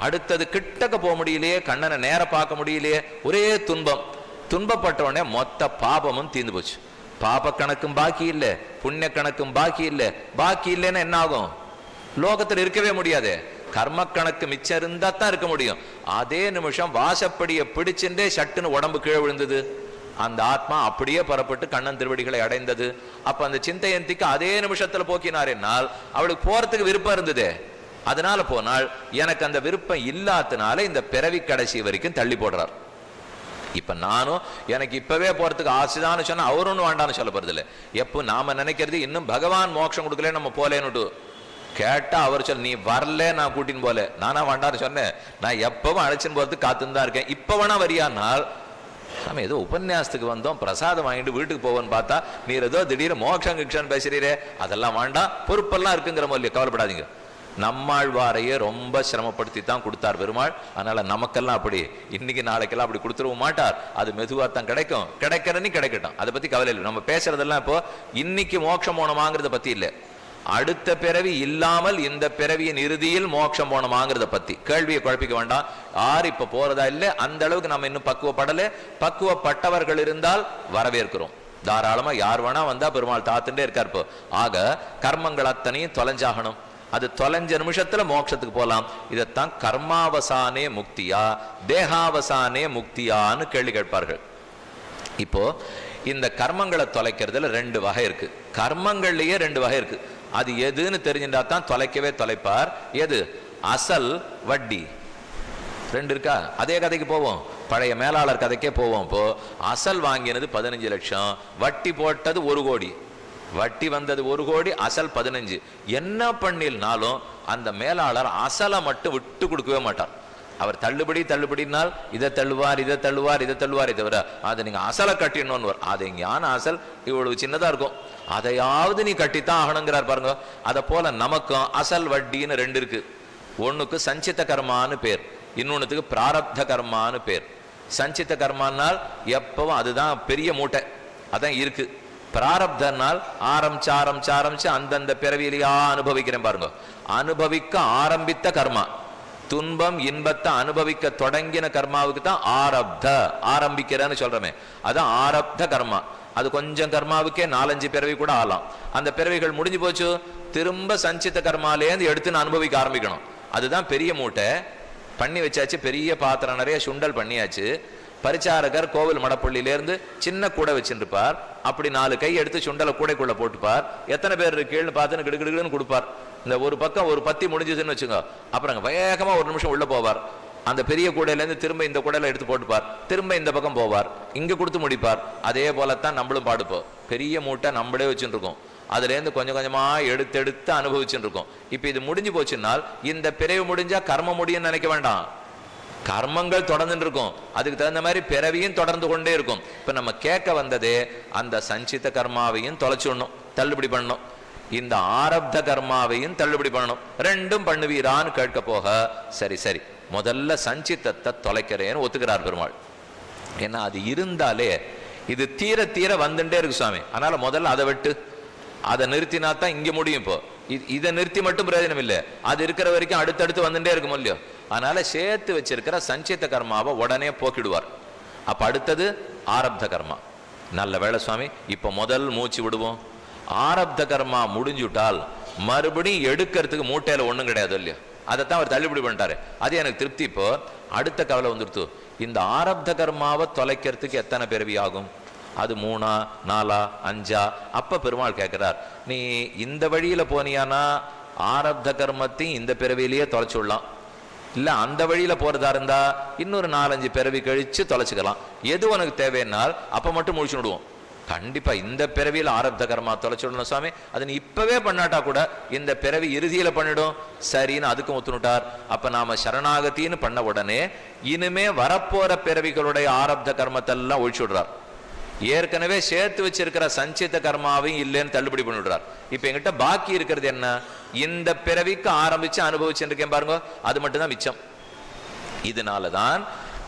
அடுத்தது கிட்டக்க போக முடியலையே, கண்ணனை நேர பார்க்க முடியலையே, ஒரே துன்பம். துன்பப்பட்ட உடனே மொத்த பாபமும் தீர்ந்து போச்சு. பாப கணக்கும் பாக்கி இல்லை, புண்ணிய கணக்கும் பாக்கி இல்லை. பாக்கி இல்லைன்னா என்ன ஆகும்? லோகத்தில் இருக்கவே முடியாது. கர்ம கணக்கு மிச்சம் இருந்தா தான் இருக்க முடியும். அதே நிமிஷம் வாசப்படியை பிடிச்சுட்டே சட்டுன்னு உடம்பு கீழே விழுந்தது. அந்த ஆத்மா அப்படியே புறப்பட்டு கண்ணன் திருவடிகளை அடைந்தது. அப்ப அந்த சிந்தையந்திக்கு அதே நிமிஷத்துல போக்கினார் என்னால் அவளுக்கு போறதுக்கு விருப்பம் இருந்தது. அதனால போனால் எனக்கு அந்த விருப்பம் இல்லாதனால இந்த பிறவி கடைசி வரைக்கும் தள்ளி போடுறார். இப்ப நானும் எனக்கு இப்பவே போறதுக்கு ஆசைதான்னு சொன்னா அவர் ஒன்றும் வேண்டான்னு சொல்ல போறது இல்லை. எப்போ நாம நினைக்கிறது இன்னும் பகவான் மோட்சம் கொடுக்கல நம்ம போலேன்னு கேட்டா அவர் சொல்ல, நீ வரல நான் கூட்டின்னு போல. நானா வேண்டான்னு சொன்னேன்? நான் எப்பவும் அழைச்சின்னு போறதுக்கு காத்துன்னு தான் இருக்கேன். இப்ப வேணா வரியானால் நம்ம ஏதோ உபன்யாசத்துக்கு வந்தோம், பிரசாதம் வாங்கிட்டு வீட்டுக்கு போவோன்னு பார்த்தா நீர் ஏதோ திடீர்னு மோட்சம் கிக்ஷன் பேசுறீரே, அதெல்லாம் வேண்டாம், பொறுப்பெல்லாம் இருக்குங்கிற மாதிரி கவலைப்படாதீங்க. நம்மாழ்வாரையே ரொம்ப சிரமப்படுத்தி தான் கொடுத்தார் பெருமாள். அதனால நமக்கெல்லாம் அப்படி இன்னைக்கு நாளைக்கெல்லாம் அப்படி கொடுத்துருவ மாட்டார். அது மெதுவாக தான் கிடைக்கும். கிடைக்கிறன்னு கிடைக்கட்டும், அதை பத்தி கவலை இல்லை. நம்ம பேசுறதெல்லாம் இப்போ இன்னைக்கு மோட்சம் போனோமாங்கிறத பத்தி இல்லை, அடுத்த பிறவி இல்லாமல் இந்த பிறவியின் இறுதியில் மோட்சம் போனோமாங்கிறத பத்தி. கேள்வியை குழப்பிக்க வேண்டாம். யார் இப்ப போறதா இல்லை, அந்த அளவுக்கு நம்ம இன்னும் பக்குவப்படலை. பக்குவப்பட்டவர்கள் இருந்தால் வரவேற்கிறோம் தாராளமா. யார் வேணா வந்தா பெருமாள் தாத்துட்டே இருக்கார். இப்போ ஆக கர்மங்கள் அத்தனையும் தொலைஞ்சாகணும். அது தொலைஞ்ச நிமிஷத்துல மோட்சத்துக்கு போலாம். இதைத்தான் கர்மாவசானே முக்தியா தேகாவசானே முக்தியான்னு கேள்வி கேட்பார்கள். இப்போ இந்த கர்மங்களை தொலைக்கிறதுல 2 வகை இருக்கு. கர்மங்கள்லயே 2 வகை இருக்கு. அது எதுன்னு தெரிஞ்சுட்டா தான் தொலைக்கவே தொலைப்பார். எது? அசல், வட்டி 2 இருக்கா? அதே கதைக்கு போவோம். பழைய மேலாளர் கதைக்கே போவோம். இப்போ அசல் வாங்கினது 15 லட்சம், வட்டி போட்டது 1 கோடி, வட்டி வந்தது 1 கோடி, அசல் 15. என்ன பண்ணினாலும் அந்த மேலாளர் அசலை மட்டும் விட்டு கொடுக்கவே மாட்டார். அவர் தள்ளுபடினால் இதை தள்ளுவார், இதை தள்ளுவார், இதை தள்ளுவார், தவிர அதை நீங்க அசலை கட்டிடணும்னு. அது ஞான அசல் இவ்வளவு சின்னதா இருக்கும், அதையாவது நீ கட்டித்தான் ஆகணுங்கிறார் பாருங்க. அதை போல நமக்கும் அசல் வட்டின்னு 2 இருக்கு. ஒண்ணுக்கு சஞ்சித கர்மான்னு பேர், இன்னொன்னுக்கு பிராரப்த கர்மான்னு பேர். சஞ்சித கர்மானால் எப்பவும் அதுதான் பெரிய மூட்டை, அதான் இருக்கு. பிராரப்தனால் ஆரம்பிச்சு அந்தந்த பிறவியிலையா அனுபவிக்கிறேன் பாருங்க. அனுபவிக்க ஆரம்பித்த கர்மா, துன்பம் இன்பத்தை அனுபவிக்க தொடங்கின கர்மாவுக்கு தான் ஆரம்பிக்கிறேன்னு சொல்றமே, அதான் ஆரப்த கர்மா. அது கொஞ்சம் கர்மாவுக்கே 4-5 பிறவி கூட ஆகலாம். அந்த பிறவிகள் முடிஞ்சு போச்சு, திரும்ப சஞ்சித கர்மாலேருந்து எடுத்து அனுபவிக்க ஆரம்பிக்கணும். அதுதான் பெரிய மூட்டை. பண்ணி வச்சாச்சு, பெரிய பாத்திரம் நிறைய சுண்டல் பண்ணியாச்சு. பரிச்சாரகர் கோவில் மடப்பள்ளியிலேருந்து சின்ன கூடை வச்சுருப்பார். அப்படி 4 கை எடுத்து சுண்டலை கூடைக்குள்ள போட்டுப்பார். எத்தனை பேர் கீழ்னு பார்த்துன்னு கிடுகிடுன்னு கொடுப்பார். இந்த ஒரு பக்கம் ஒரு பத்தி முடிஞ்சதுன்னு வச்சுங்க, அப்புறம் வேகமா 1 நிமிஷம் உள்ள போவார். அந்த பெரிய கூடையிலேருந்து திரும்ப இந்த கூடையில எடுத்து போட்டுப்பார், திரும்ப இந்த பக்கம் போவார், இங்க கொடுத்து முடிப்பார். அதே போலத்தான் நம்மளும் பாடுப்போம். பெரிய மூட்டை நம்மளே வச்சுட்டு இருக்கோம், அதுலேருந்து கொஞ்சம் கொஞ்சமா எடுத்து அனுபவிச்சுட்டு இருக்கோம். இப்ப இது முடிஞ்சு போச்சுன்னால் இந்த பிறவி முடிஞ்சா கர்மம் முடியும்னு நினைக்க வேண்டாம். கர்மங்கள் தொடர்ந்து இருக்கும், அதுக்கு தகுந்த மாதிரி பிறவியும் தொடர்ந்து கொண்டே இருக்கும். இப்ப நம்ம கேட்க வந்ததே அந்த சஞ்சித கர்மாவையும் தொலைச்சுடணும், தள்ளுபடி பண்ணணும். இந்த ஆரப்த கர்மாவையும் தள்ளுபடி பண்ணணும். 2ம் பண்ணுவீரான்னு கேட்க போக, சரி முதல்ல சஞ்சித்தத்தை தொலைக்கிறேன்னு ஒத்துக்கிறார் பெருமாள். ஏன்னா அது இருந்தாலே இது தீர வந்துட்டே இருக்கு சுவாமி. அதனால முதல்ல அதை விட்டு அதை நிறுத்தினா தான் இங்க முடியும். இப்போ இதை நிறுத்தி மட்டும் பிரயோஜனம் இல்லை, அது இருக்கிற வரைக்கும் அடுத்தடுத்து வந்துட்டே இருக்கும் இல்லையோ. அதனால சேர்த்து வச்சிருக்கிற சஞ்சித்த கர்மாவை உடனே போக்கிடுவார். அப்ப அடுத்தது ஆரப்த கர்மா. நல்ல வேளை சுவாமி, இப்ப முதல் மூச்சு விடுவோம். ஆரப்த கர்மா முடிஞ்சுட்டால் மறுபடியும் எடுக்கிறதுக்கு மூட்டையில ஒண்ணும் கிடையாது இல்லையா, அதைத்தான் அவர் தள்ளுபடி பண்ணிட்டாரு. அது எனக்கு திருப்தி. இப்போ அடுத்த கவலை வந்துடுத்து, இந்த ஆரப்த கர்மாவை தொலைக்கிறதுக்கு எத்தனை பிறவி ஆகும்? அது 3, 4, 5. அப்ப பெருமாள் கேட்கிறார், நீ இந்த வழியில போனியானா ஆரப்த கர்மத்தையும் இந்த பிறவிலேயே தொலைச்சுடலாம், இல்ல அந்த வழியில போறதா இருந்தா இன்னொரு 4-5 பிறவி கழிச்சு தொலைச்சுக்கலாம். எது உனக்கு தேவைன்னால் அப்ப மட்டும் முடிச்சு விடுவோம். கண்டிப்பா இந்த பிறவியில் ஆரப்த கர்மா தொலைச்சுடணும் சுவாமி, அது நீ இப்பவே பண்ணாட்டா கூட இந்த பிறவி இறுதியில பண்ணிடும் சரின்னு அதுக்கும் ஒத்துனுட்டார். அப்ப நாம சரணாகத்தின்னு பண்ண உடனே இனிமே வரப்போற பிறவிகளுடைய ஆரப்த கர்மத்தெல்லாம் ஒழிச்சு விடுறார். ஏற்கனவே சேர்த்து வச்சிருக்கிற சஞ்சித கர்மாவையும் இல்லைன்னு தள்ளுபடி பண்ணிவிடுறார். இப்ப எங்கிட்ட பாக்கி இருக்கிறது என்ன? இந்த பிறவிக்கு ஆரம்பிச்சு அனுபவிச்சுருக்கேன் பாருங்க, அது மட்டும்தான் மிச்சம். இதனாலதான்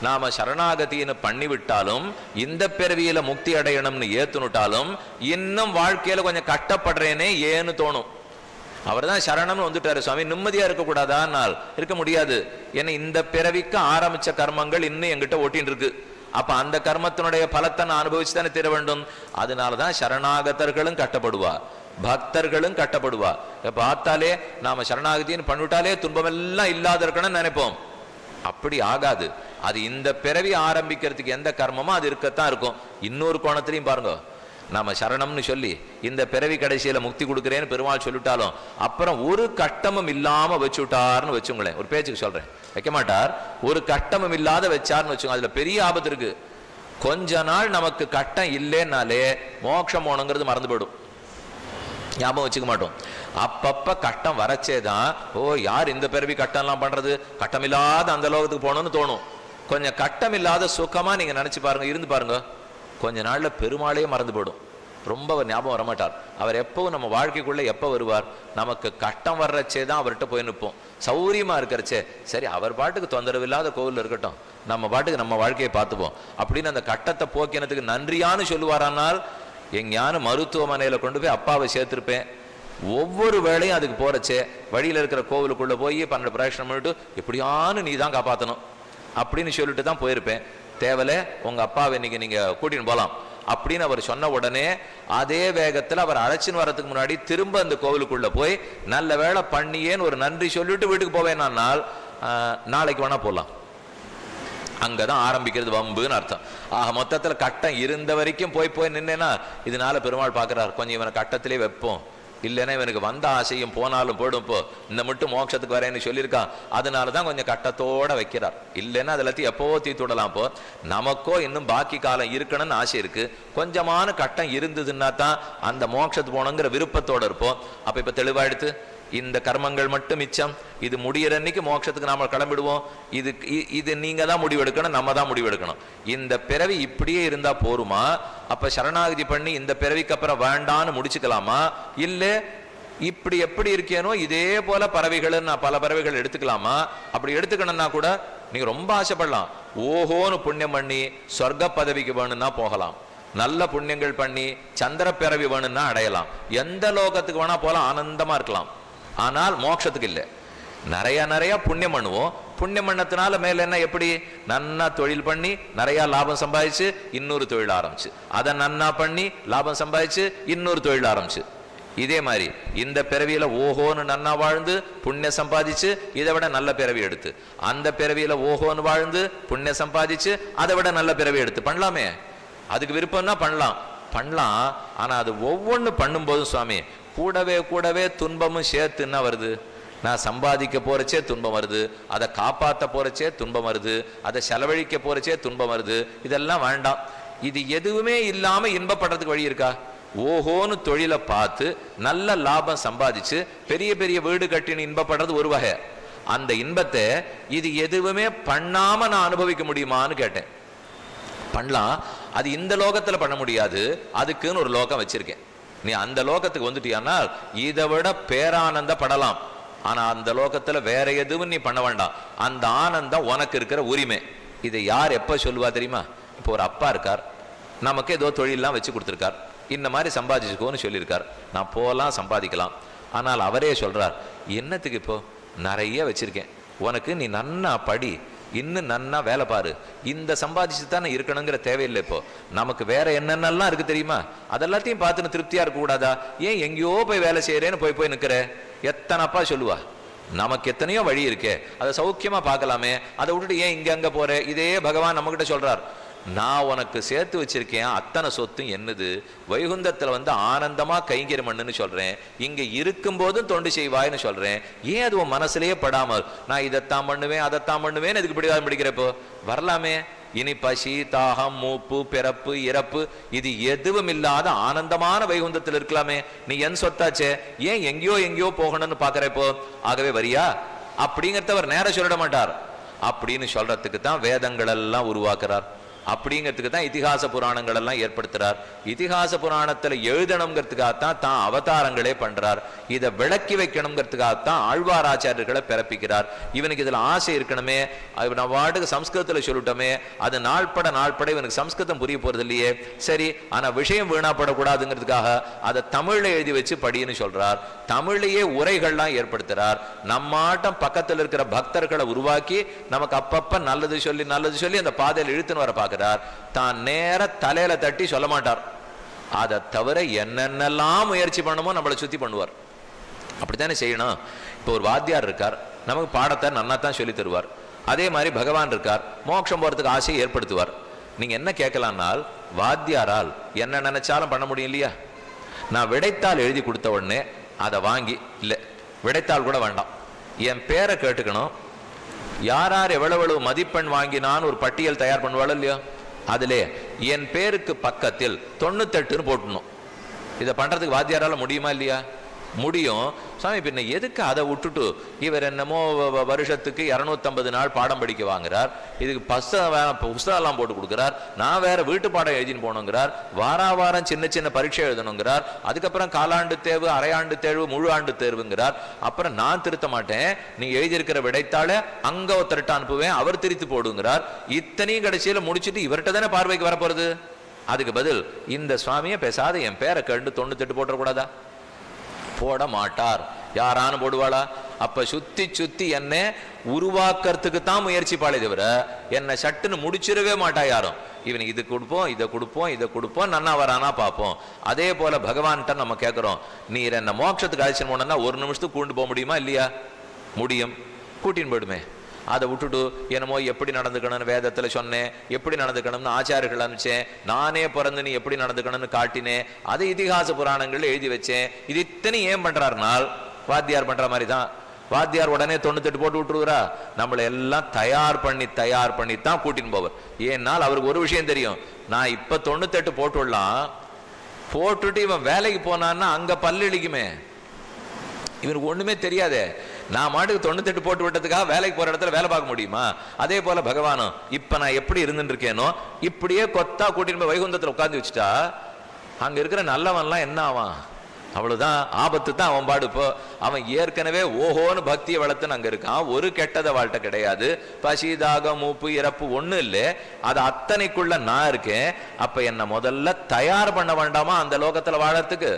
நாம சரணாகத்தின்னு பண்ணிவிட்டாலும் இந்த பிறவியில முக்தி அடையணும்னு ஏத்துனுட்டாலும் இன்னும் வாழ்க்கையில கொஞ்சம் கஷ்டப்படுறேனே ஏன்னு தோணும். அவர் தான் சரணம்னு வந்துட்டாரு சுவாமி, நிம்மதியா இருக்கக்கூடாதான்னால் இருக்க முடியாது. ஏன்னா இந்த பிறவிக்கு ஆரம்பிச்ச கர்மங்கள் இன்னும் எங்கிட்ட ஓட்டின்னு இருக்கு. அப்ப அந்த கர்மத்தினுடைய பலத்தை நான் அனுபவிச்சு தானே தீர வேண்டும். அதனாலதான் சரணாகத்தர்களும் கட்டப்படுவா, பக்தர்களும் கட்டப்படுவா. பார்த்தாலே நாம சரணாகத்தின்னு பண்ணிவிட்டாலே துன்பம் எல்லாம் இல்லாத இருக்கணும்னு நினைப்போம். அப்படி ஆகாது. அது இந்த பிறவி ஆரம்பிக்கிறதுக்கு எந்த கர்மமோ அது இருக்கத்தான் இருக்கும். இன்னொரு கோணத்திலையும் பாருங்க, நாம சரணம்னு சொல்லி இந்த பிறவி கடைசியில முக்தி கொடுக்குறேன்னு பெருமாள் சொல்லிட்டாலும் அப்புறம் ஒரு கஷ்டமும் இல்லாம வச்சுட்டார்னு வச்சுங்களேன், ஒரு பேச்சுக்கு சொல்றேன், வைக்க மாட்டார், ஒரு கஷ்டமும் இல்லாத வச்சார்னு வச்சுங்க, அதுல பெரிய ஆபத்து இருக்கு. கொஞ்ச நாள் நமக்கு கஷ்டம் இல்லைன்னாலே மோட்சம் போகணுங்கிறது மறந்து போயிடும், ஞாபகம் வச்சுக்க மாட்டோம். அப்பப்ப கஷ்டம் வரச்சேதான், ஓ யார் இந்த பிறவி கஷ்டம் எல்லாம் பண்றது, கஷ்டம் இல்லாத அந்த லோகத்துக்கு போகணும்னு தோணும். கொஞ்சம் கஷ்டம் இல்லாத சுகமா நீங்க நினைச்சு பாருங்க, இருந்து பாருங்க, கொஞ்ச நாள்ல பெருமாளையே மறந்து போயிடும். ரொம்ப ஞாபகம் வரமாட்டார். அவர் எப்பவும் நம்ம வாழ்க்கைக்குள்ள எப்ப வருவார்? நமக்கு கஷ்டம் வர்றச்சே தான் அவர்கிட்ட போய் நிற்போம். சௌரியமா இருக்கிறச்சே சரி அவர் பாட்டுக்கு தொந்தரவு இல்லாத கோவில் இருக்கட்டும், நம்ம பாட்டுக்கு நம்ம வாழ்க்கையை பார்த்துப்போம் அப்படின்னு அந்த கட்டத்தை போக்கினதுக்கு நன்றியான்னு சொல்லுவாரானால், எங்கேயானு மருத்துவமனையில கொண்டு போய் அப்பாவை சேர்த்திருப்பேன். ஒவ்வொரு வேளையும் அதுக்கு போறச்சே வழியில இருக்கிற கோவிலுக்குள்ள போய் 12 பிரதட்சணம் பண்ணிட்டு எப்படியானு நீ தான் காப்பாற்றணும் அப்படின்னு சொல்லிட்டு தான் போயிருப்பேன். தேவலை உங்க அப்பாவை இன்னைக்கு நீங்க கூட்டின்னு போலாம் அப்படின்னு அவர் சொன்ன உடனே அதே வேகத்துல அவர் அழைச்சின்னு வரதுக்கு முன்னாடி திரும்ப அந்த கோவிலுக்குள்ள போய் நல்ல வேலை பண்ணியேன்னு ஒரு நன்றி சொல்லிட்டு வீட்டுக்கு போவேனால் நாளைக்கு வேணா போகலாம். அங்கதான் ஆரம்பிக்கிறது வம்புன்னு அர்த்தம். ஆக மொத்தத்துல கட்டம் இருந்த வரைக்கும் போய் நின்னேன்னா இதனால பெருமாள் பாக்குறார், கொஞ்சம் இவனை கட்டத்திலே வைப்போம், இல்லைன்னா இவனுக்கு வந்த ஆசையும் போனாலும் போடும். இப்போ இந்த மட்டும் மோட்சத்துக்கு வரேன்னு சொல்லியிருக்கான், அதனால தான் கொஞ்சம் கட்டத்தோட வைக்கிறார். இல்லைன்னா அதெல்லாத்தையும் எப்போ தீத்துடலாம். இப்போ நமக்கோ இன்னும் பாக்கி காலம் இருக்கணும்னு ஆசை இருக்கு, கொஞ்சமான கட்டம் இருந்ததுன்னா தான் அந்த மோட்சத்துக்கு போகணுங்கிற விருப்பத்தோட இருப்போம். அப்ப இப்ப தெளிவாயிடுத்து, இந்த கர்மங்கள் மட்டும் மிச்சம், இது முடிகிற அன்னைக்கு மோட்சத்துக்கு நாம கிளம்பிடுவோம். இது நீங்க தான் முடிவெடுக்கணும், நம்ம தான் முடிவெடுக்கணும். இந்த பிறவி இப்படியே இருந்தா போருமா? அப்ப சரணாகதி பண்ணி இந்த பிறவிக்கு அப்புறம் வேண்டான்னு முடிச்சுக்கலாமா? இல்ல இப்படி எப்படி இருக்கேனோ இதே போல பறவைகள் நான் பல பறவைகள் எடுத்துக்கலாமா? அப்படி எடுத்துக்கணும்னா கூட நீங்க ரொம்ப ஆசைப்படலாம். ஓஹோன்னு புண்ணியம் பண்ணி சொர்க்க பதவிக்கு வேணும்னா போகலாம், நல்ல புண்ணியங்கள் பண்ணி சந்திர பிறவி வேணும்னா அடையலாம், எந்த லோகத்துக்கு வேணா போல ஆனந்தமா இருக்கலாம். ஆனால் மோட்சத்துக்கு இல்லை. நிறைய புண்ணியம் பண்ணுவோம், புண்ணியம் பண்ணத்தினால மேல என்ன, எப்படி நன்னா தொழில் பண்ணி நிறைய லாபம் சம்பாதிச்சு இன்னொரு தொழில் ஆரம்பிச்சு, அதை நன்னா பண்ணி லாபம் சம்பாதிச்சு இன்னொரு தொழில் ஆரம்பிச்சு. இதே மாதிரி இந்த பிறவியில ஓஹோன்னு நன்னா வாழ்ந்து புண்ணிய சம்பாதிச்சு இதை விட நல்ல பிறவி எடுத்து, அந்த பிறவியில ஓஹோன்னு வாழ்ந்து புண்ணிய சம்பாதிச்சு அதை விட நல்ல பிறவி எடுத்து பண்ணலாமே. அதுக்கு விருப்பம்னா பண்ணலாம். ஆனா அது ஒவ்வொன்று பண்ணும்போதும் சுவாமி கூடவே துன்பமும் சேர்த்துன்னா வருது. நான் சம்பாதிக்க போறச்சே துன்பம் வருது, அதை காப்பாற்ற போறச்சே துன்பம் வருது, அதை செலவழிக்க போறச்சே துன்பம் வருது. இதெல்லாம் வேண்டாம். இது எதுவுமே இல்லாம இன்பப்படுறதுக்கு வழி இருக்கா? ஓஹோன்னு தொழிலை பார்த்து நல்ல லாபம் சம்பாதிச்சு பெரிய பெரிய வீடு கட்டின்னு இன்பப்படுறது ஒரு வகை. அந்த இன்பத்தை இது எதுவுமே பண்ணாம நான் அனுபவிக்க முடியுமான்னு கேட்டேன். பண்ணலாம், அது இந்த லோகத்துல பண்ண முடியாது, அதுக்குன்னு ஒரு லோகம் வச்சிருக்கேன். நீ அந்த லோகத்துக்கு வந்துட்டியானால் இதை விட பேரானந்தப்படலாம். ஆனா அந்த லோகத்துல வேற எதுவும் நீ பண்ண வேண்டாம், அந்த ஆனந்தம் உனக்கு இருக்கிற உரிமை. இதை யார் எப்ப சொல்லுவா தெரியுமா? இப்போ ஒரு அப்பா இருக்கார், நமக்கு ஏதோ தொழிலெல்லாம் வச்சு கொடுத்துருக்கார், இந்த மாதிரி சம்பாதிச்சுக்கோன்னு சொல்லியிருக்கார். நான் போகலாம் சம்பாதிக்கலாம். ஆனால் அவரே சொல்றார், என்னத்துக்கு இப்போ நிறைய வச்சிருக்கேன், உனக்கு நீ நன்னா படி, இன்னும் நன்னா வேலை பாரு, இந்த சம்பாதிச்சு தானே இருக்கணுங்கிற தேவையில்லை. இப்போ நமக்கு வேற என்னென்னலாம் இருக்கு தெரியுமா? அதெல்லாத்தையும் பார்த்துன்னு திருப்தியா இருக்க கூடாதா? ஏன் எங்கேயோ போய் வேலை செய்யறேன்னு போய் நிக்கிற? எத்தனை அப்பா சொல்லுவா, நமக்கு எத்தனையோ வழி இருக்கே, அதை சௌக்கியமா பார்க்கலாமே, அதை விட்டுட்டு ஏன் இங்க அங்க போற? இதே பகவான் நம்ம கிட்ட சொல்றார், நான் உனக்கு சேர்த்து வச்சிருக்கேன் அத்தனை சொத்தும் என்னது, வைகுந்தத்துல வந்து ஆனந்தமா கைங்கரி மண்ணுன்னு சொல்றேன், இங்க இருக்கும் போதும் தொண்டு செய்வாய்ன்னு சொல்றேன். ஏன் அது உன் மனசுலயே படாமல் நான் இதைத்தான் பண்ணுவேன் அதைத்தான் பண்ணுவேன் இதுக்கு பிடிவாதம் பிடிக்கிறப்போ வரலாமே? இனி பசி தாகம் மூப்பு பிறப்பு இறப்பு இது எதுவும் இல்லாத ஆனந்தமான வைகுந்தத்தில் இருக்கலாமே. நீ என் சொத்தாச்சே, ஏன் எங்கேயோ போகணும்னு பாக்குறப்போ? ஆகவே வரியா அப்படிங்கிறத அவர் நேர சொல்லிட மாட்டார். அப்படின்னு சொல்றதுக்கு தான் வேதங்கள் எல்லாம் உருவாக்குறார், அப்படிங்கிறதுக்கு தான் இதிகாச புராணங்கள் எல்லாம் ஏற்படுத்துறார். இதிகாச புராணத்துல எழுதணுங்கிறதுக்காகத்தான் தான் அவதாரங்களே பண்றார். இதை விளக்கி வைக்கணுங்கிறதுக்காகத்தான் ஆழ்வாராச்சாரியர்களை பிறப்பிக்கிறார். இவனுக்கு இதுல ஆசை இருக்கணுமே, நான் வாட்டுக்கு சம்ஸ்கிருதத்துல சொல்லிட்டோமே, அது நாள்பட இவனுக்கு சம்ஸ்கிருதம் புரிய போறது இல்லையே, சரி ஆனா விஷயம் வீணாப்படக்கூடாதுங்கிறதுக்காக அதை தமிழ்ல எழுதி வச்சு படின்னு சொல்றார். தமிழையே உரைகள்லாம் ஏற்படுத்துறார். நம்மாட்டம் பக்கத்தில் இருக்கிற பக்தர்களை உருவாக்கி நமக்கு அப்பப்ப நல்லது சொல்லி அந்த பாதையில் இழுத்துன்னு வர பார்க்க தான் நேர தலையில தட்டி சொல்ல மாட்டார். அதை தவிர என்னென்னலாம் முயற்சி பண்ணமோ நம்மளை சுத்தி பண்ணுவார். அப்படித்தானே செய்யணும். இப்போ ஒரு வாத்தியார் இருக்கார், நமக்கு பாடத்தை நன்னா தான் சொல்லி தருவார். அதே மாதிரி பகவான் இருக்கார், மோட்சம் போறதுக்கு ஆசையை ஏற்படுத்துவார். நீங்க என்ன கேட்கலாம்னால், வாத்தியாரால் என்ன நினைச்சாலும் பண்ண முடியும் இல்லையா? நான் விடைத்தாள் எழுதி கொடுத்த உடனே அதை வாங்கி, இல்லை விடைத்தாள் கூட வேண்டாம், என் பேரை கேட்டுக்கணும், யார் எவ்வளவு மதிப்பெண் வாங்கினான்னு ஒரு பட்டியல் தயார் பண்ணுவாள் இல்லையோ, அதிலே என் பேருக்கு பக்கத்தில் 98ன்னு போட்டணும். இதை பண்றதுக்கு வாத்தியாரால முடியுமா இல்லையா? முடியும். சாமி பின்ன எதுக்கு அதை விட்டுட்டு இவர் என்னமோ வருஷத்துக்கு 250 நாள் பாடம் படிக்க வாங்குறார், இதுக்கு புஸ்தகம்லாம் போட்டு கொடுக்குறார், நான் வேற வீட்டு பாடம் எழுதின்னு போகணுங்கிறார், வாரம் சின்ன பரீட்சை எழுதணுங்கிறார், அதுக்கப்புறம் காலாண்டு தேர்வு அரையாண்டு தேர்வு முழு ஆண்டு தேர்வுங்கிறார். அப்புறம் நான் திருத்த மாட்டேன், நீ எழுதியிருக்கிற விடைத்தாள அங்க ஒருத்தர்கிட்ட அனுப்புவேன், அவர் திருத்தி போடுங்கிறார். இத்தனையும் கடைசியில முடிச்சுட்டு இவர்கிட்ட தானே பார்வைக்கு வரப்போறது. அதுக்கு பதில் இந்த சுவாமியை பேசாத என் பேரை கண்டு 98 போட்டக்கூடாதா? போட மாட்டார். யாரானு போடுவாளா? அப்ப சுத்தி என்ன உருவாக்குறதுக்கு தான் முயற்சிப்பாளே தவிர என்ன சட்டுன்னு முடிச்சிடவே மாட்டா யாரும். இவனுக்கு இது கொடுப்போம் இதை கொடுப்போம் நன்னா வரானா பார்ப்போம். அதே போல பகவான்கிட்ட நம்ம கேட்கிறோம், நீர் என்ன மோட்சத்துக்கு அழைச்சின்னு போனா 1 நிமிஷத்துக்கு கூண்டு போக முடியுமா இல்லையா? முடியும், கூட்டின்னு போயிடுமே. அதை விட்டுட்டு என்னமோ எப்படி நடந்துக்கணும்னு வேதத்தில் சொன்னேன், எப்படி நடந்துக்கணும்னு ஆச்சாரியர்கள் அனுப்பிச்சேன், நானே பிறந்து நீ எப்படி நடந்துக்கணும்னு காட்டினேன், அதை இதிகாச புராணங்கள் எழுதி வச்சேன். இது இத்தனை ஏன் பண்றாருனால் வாத்தியார் பண்ற மாதிரி தான். வாத்தியார் உடனே 98 போட்டு விட்டுருவா, நம்மளை எல்லாம் தயார் பண்ணி தான் கூட்டின்னு போவார். ஏன்னால் அவருக்கு ஒரு விஷயம் தெரியும், நான் இப்ப 98 போட்டு விடலாம், போட்டுட்டு இவன் வேலைக்கு போனான்னா அங்க பல்லிழிக்குமே, இவனுக்கு ஒண்ணுமே தெரியாதே. நான் மாட்டுக்கு 98 போட்டு விட்டதுக்காக வேலைக்கு போற இடத்துல வேலை பார்க்க முடியுமா? அதே போல பகவானும் இப்ப நான் எப்படி இருந்துட்டு இருக்கேனோ இப்படியே கொத்தா கூட்டிட்டு போய் வைகுந்தத்துல உட்காந்து வச்சுட்டா அங்க இருக்கிற நல்லவன்லாம் என்ன ஆவான்? அவ்வளவுதான், ஆபத்து தான் அவன் பாடு. இப்போ அவன் ஏற்கனவே ஓஹோன்னு பக்தியை வளர்த்துன்னு அங்க இருக்கான், ஒரு கெட்டத வாழ்க்கை கிடையாது, பசி தாகம் மூப்பு இறப்பு ஒண்ணு இல்லை, அது அத்தனைக்குள்ள நான் இருக்கேன். அப்ப என்ன முதல்ல தயார் பண்ண வேண்டாமா அந்த லோகத்துல வாழறதுக்கு?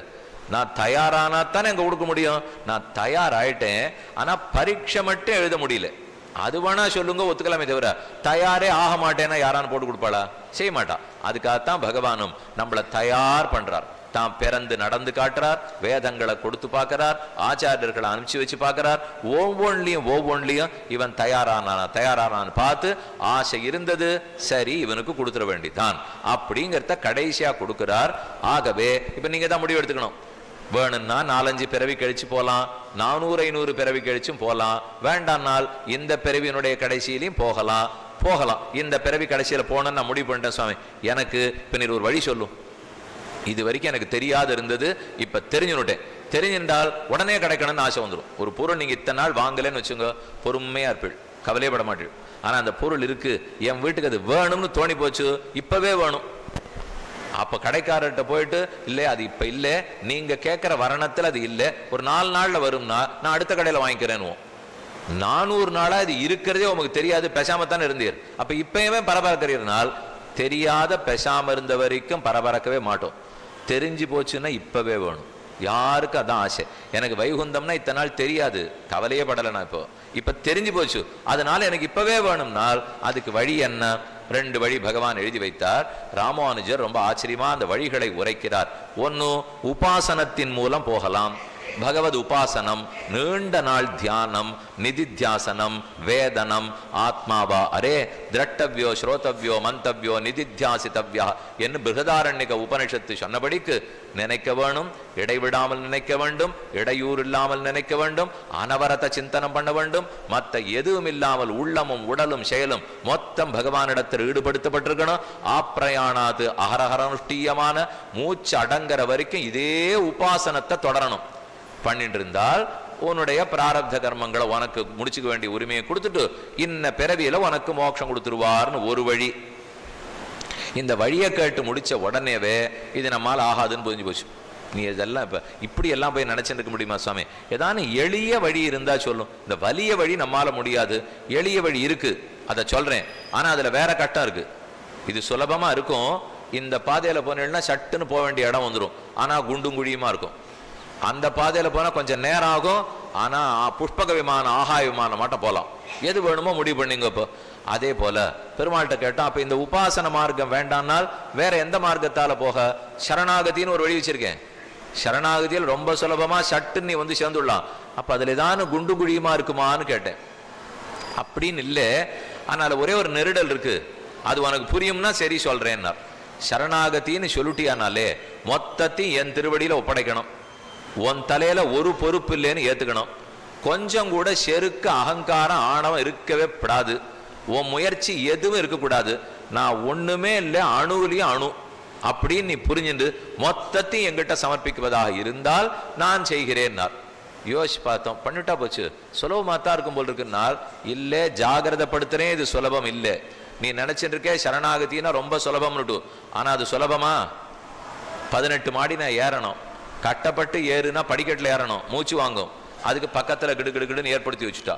நான் தயாரானா தானே அங்க கொடுக்க முடியும். நான் தயாராயிட்டேன், ஆனா பரீட்சை மட்டும் எழுத முடியல. அது வேணா சொல்லுங்க, ஒத்துக்கலாமே தவிர தயாரே ஆக மாட்டேன்னா யாரான்னு போட்டு கொடுப்பாளா? செய்ய மாட்டா. அதுக்காகத்தான் பகவானும் நம்மளை தயார் பண்றார். தாம் பிறந்து நடந்து காட்டுறார், வேதங்களை கொடுத்து பார்க்கிறார், ஆச்சாரியர்களை அனுப்பிச்சு வச்சு பார்க்கிறார். ஒவ்வொன்றிலையும் இவன் தயாரானான்னு பார்த்து ஆசை இருந்தது, சரி இவனுக்கு கொடுத்துட வேண்டிதான் அப்படிங்கிறத கடைசியா கொடுக்கிறார். ஆகவே இப்ப நீங்க தான் முடிவு எடுத்துக்கணும். வேணும்னா 4-5 பிறவி கழிச்சு போகலாம், 400-500 பிறவி கழிச்சும் போகலாம். வேண்டாம்னால் இந்த பிறவியினுடைய கடைசியிலையும் போகலாம். இந்த பிறவி கடைசியில போனேன்னு நான் முடிவு பண்ணிட்டேன் சுவாமி, எனக்கு இப்ப நீர் ஒரு வழி சொல்லும். இது வரைக்கும் எனக்கு தெரியாது இருந்தது, இப்ப தெரிஞ்சுட்டால் உடனே கிடைக்கணும்னு ஆசை வந்துடும். ஒரு பொருள் நீங்க இத்தனை நாள் வாங்கலன்னு வச்சுங்க, பொறுமையா இருப்பீள், கவலையப்பட மாட்டீள். ஆனா அந்த பொருள் இருக்கு, என் வீட்டுக்கு அது வேணும்னு தோணி போச்சு, இப்பவே வேணும். அப்ப கடைக்காரர்கிட்ட போயிட்டு இல்லை அது இப்ப இல்ல, நீங்க கேட்கிற வரணத்துல அது இல்லை, ஒரு 4 நாள்ல வரும்னா நான் அடுத்த கடையில வாங்கிக்கிறேன்னு. 400 நாளா இது இருக்கிறதே உங்களுக்கு தெரியாது, பேசாமத்தானே இருந்தீர். அப்ப இப்பயுமே பரபரக்கிறீர்கள். தெரியாத பேசாம இருந்த வரைக்கும் பரபரக்கவே மாட்டோம். தெரிஞ்சு போச்சுன்னா இப்பவே வேணும். யாருக்கு அதான் ஆசை. எனக்கு வைகுந்தம்னா இத்தனை நாள் தெரியாது, கவலையே படலை. நான் இப்ப தெரிஞ்சு போச்சு, அதனால எனக்கு இப்பவே வேணும்னால் அதுக்கு வழி என்ன? 2 வழி பகவான் எழுதி வைத்தார். ராமானுஜர் ரொம்ப ஆச்சரியமா அந்த வழிகளை உரைக்கிறார். ஒன்னு, உபாசனத்தின் மூலம் போகலாம். பகவத் உபாசனம், நீண்ட நாள் தியானம், நிதித்தியாசனம், வேதனம், ஆத்மாவா அரே திரட்டவ்யோ ஸ்ரோதவ்யோ மந்தவ்யோ நிதித்தியாசித்தவ்யா என்று பிருகதாரண்யக உபனிஷத்து சொன்னபடிக்கு நினைக்க வேணும், இடைவிடாமல் நினைக்க வேண்டும், இடையூறு இல்லாமல் நினைக்க வேண்டும், அனவரத சிந்தனம் பண்ண வேண்டும். மற்ற எதுவும் இல்லாமல் உள்ளமும் உடலும் செயலும் மொத்தம் பகவானிடத்தில் ஈடுபடுத்தப்பட்டிருக்கணும். ஆப்ரயாணாது அகரஹரனுஷ்டீயமான மூச்சு அடங்குற வரைக்கும் இதே உபாசனத்தை தொடரணும். பண்ணிட்டு இருந்தால் உன்னுடைய பிராரப்த கர்மங்களை உனக்கு முடிச்சுக்க வேண்டிய உரிமையை கொடுத்துட்டு இன்ன பிறவியில உனக்கு மோட்சம் கொடுத்துருவார்னு ஒரு வழி. இந்த வழியை கேட்டு முடிச்ச உடனேவே இது நம்மால் ஆகாதுன்னு புரிஞ்சு போச்சு. நீ இதெல்லாம் இப்படி எல்லாம் போய் நினைச்சுட்டு இருக்க முடியுமா சுவாமி? ஏதான எளிய வழி இருந்தா சொல்லும். இந்த வலிய வழி நம்மால முடியாது, எளிய வழி இருக்கு, அதை சொல்றேன். ஆனா அதுல வேற கட்டம் இருக்கு. இது சுலபமா இருக்கும், இந்த பாதையில போனேன்னா சட்டுன்னு போக வேண்டிய இடம் வந்துடும், ஆனா குண்டும் குழியுமா இருக்கும். அந்த பாதையில போனா கொஞ்சம் நேரம் ஆகும், ஆனா புஷ்பக விமானம் ஆகாய விமானம் மட்டும் போகலாம். எது வேணுமோ முடிவு பண்ணிங்க. இப்போ அதே போல பெருமாள்கிட்ட கேட்டோம், அப்ப இந்த உபாசன மார்க்கம் வேண்டாம்னால் வேற எந்த மார்க்கத்தால போக? சரணாகத்தின்னு ஒரு வழி வச்சிருக்கேன். சரணாகதியில் ரொம்ப சுலபமா சட்டு நீ வந்து சேர்ந்துடலாம். அப்ப அதுல ஏதான குண்டு குழியுமா இருக்குமான்னு கேட்டேன். அப்படின்னு இல்லை, ஆனால் ஒரே ஒரு நெருடல் இருக்கு, அது உனக்கு புரியும்னா சரி சொல்றேன்னார். சரணாகத்தின்னு சொல்லிட்டியானாலே மொத்தத்தையும் என் திருவடியில ஒப்படைக்கணும். உன் தலையில ஒரு பொறுப்பு இல்லைன்னு ஏத்துக்கணும். கொஞ்சம் கூட செருக்கு அகங்காரம் ஆணவம் இருக்கவே கூடாது. உன் முயற்சி எதுவும் இருக்கக்கூடாது. நான் ஒண்ணுமே இல்லை, அணுவிலையும் அணு அப்படின்னு நீ புரிஞ்சுட்டு மொத்தத்தையும் எங்கிட்ட சமர்ப்பிக்குவதாக இருந்தால் நான் செய்கிறேன்னார். யோசிச்சு பார்த்தோம், பண்ணிட்டா போச்சு, சுலபமா தான் இருக்கும் போல் இருக்குன்னால் இல்லை, ஜாகிரதப்படுத்துறேன், இது சுலபம் இல்லை. நீ நினைச்சிட்டு இருக்கே சரணாகத்தின்னா ரொம்ப சுலபம்னுட்டு, ஆனா அது சுலபமா? 18 மாடி நான் ஏறணும், கட்டப்பட்டு ஏறுனா படிக்கட்டில் ஏறணும், மூச்சு வாங்கும். அதுக்கு பக்கத்தில் கிடுகிடுன்னு ஏற்படுத்தி வச்சுட்டா.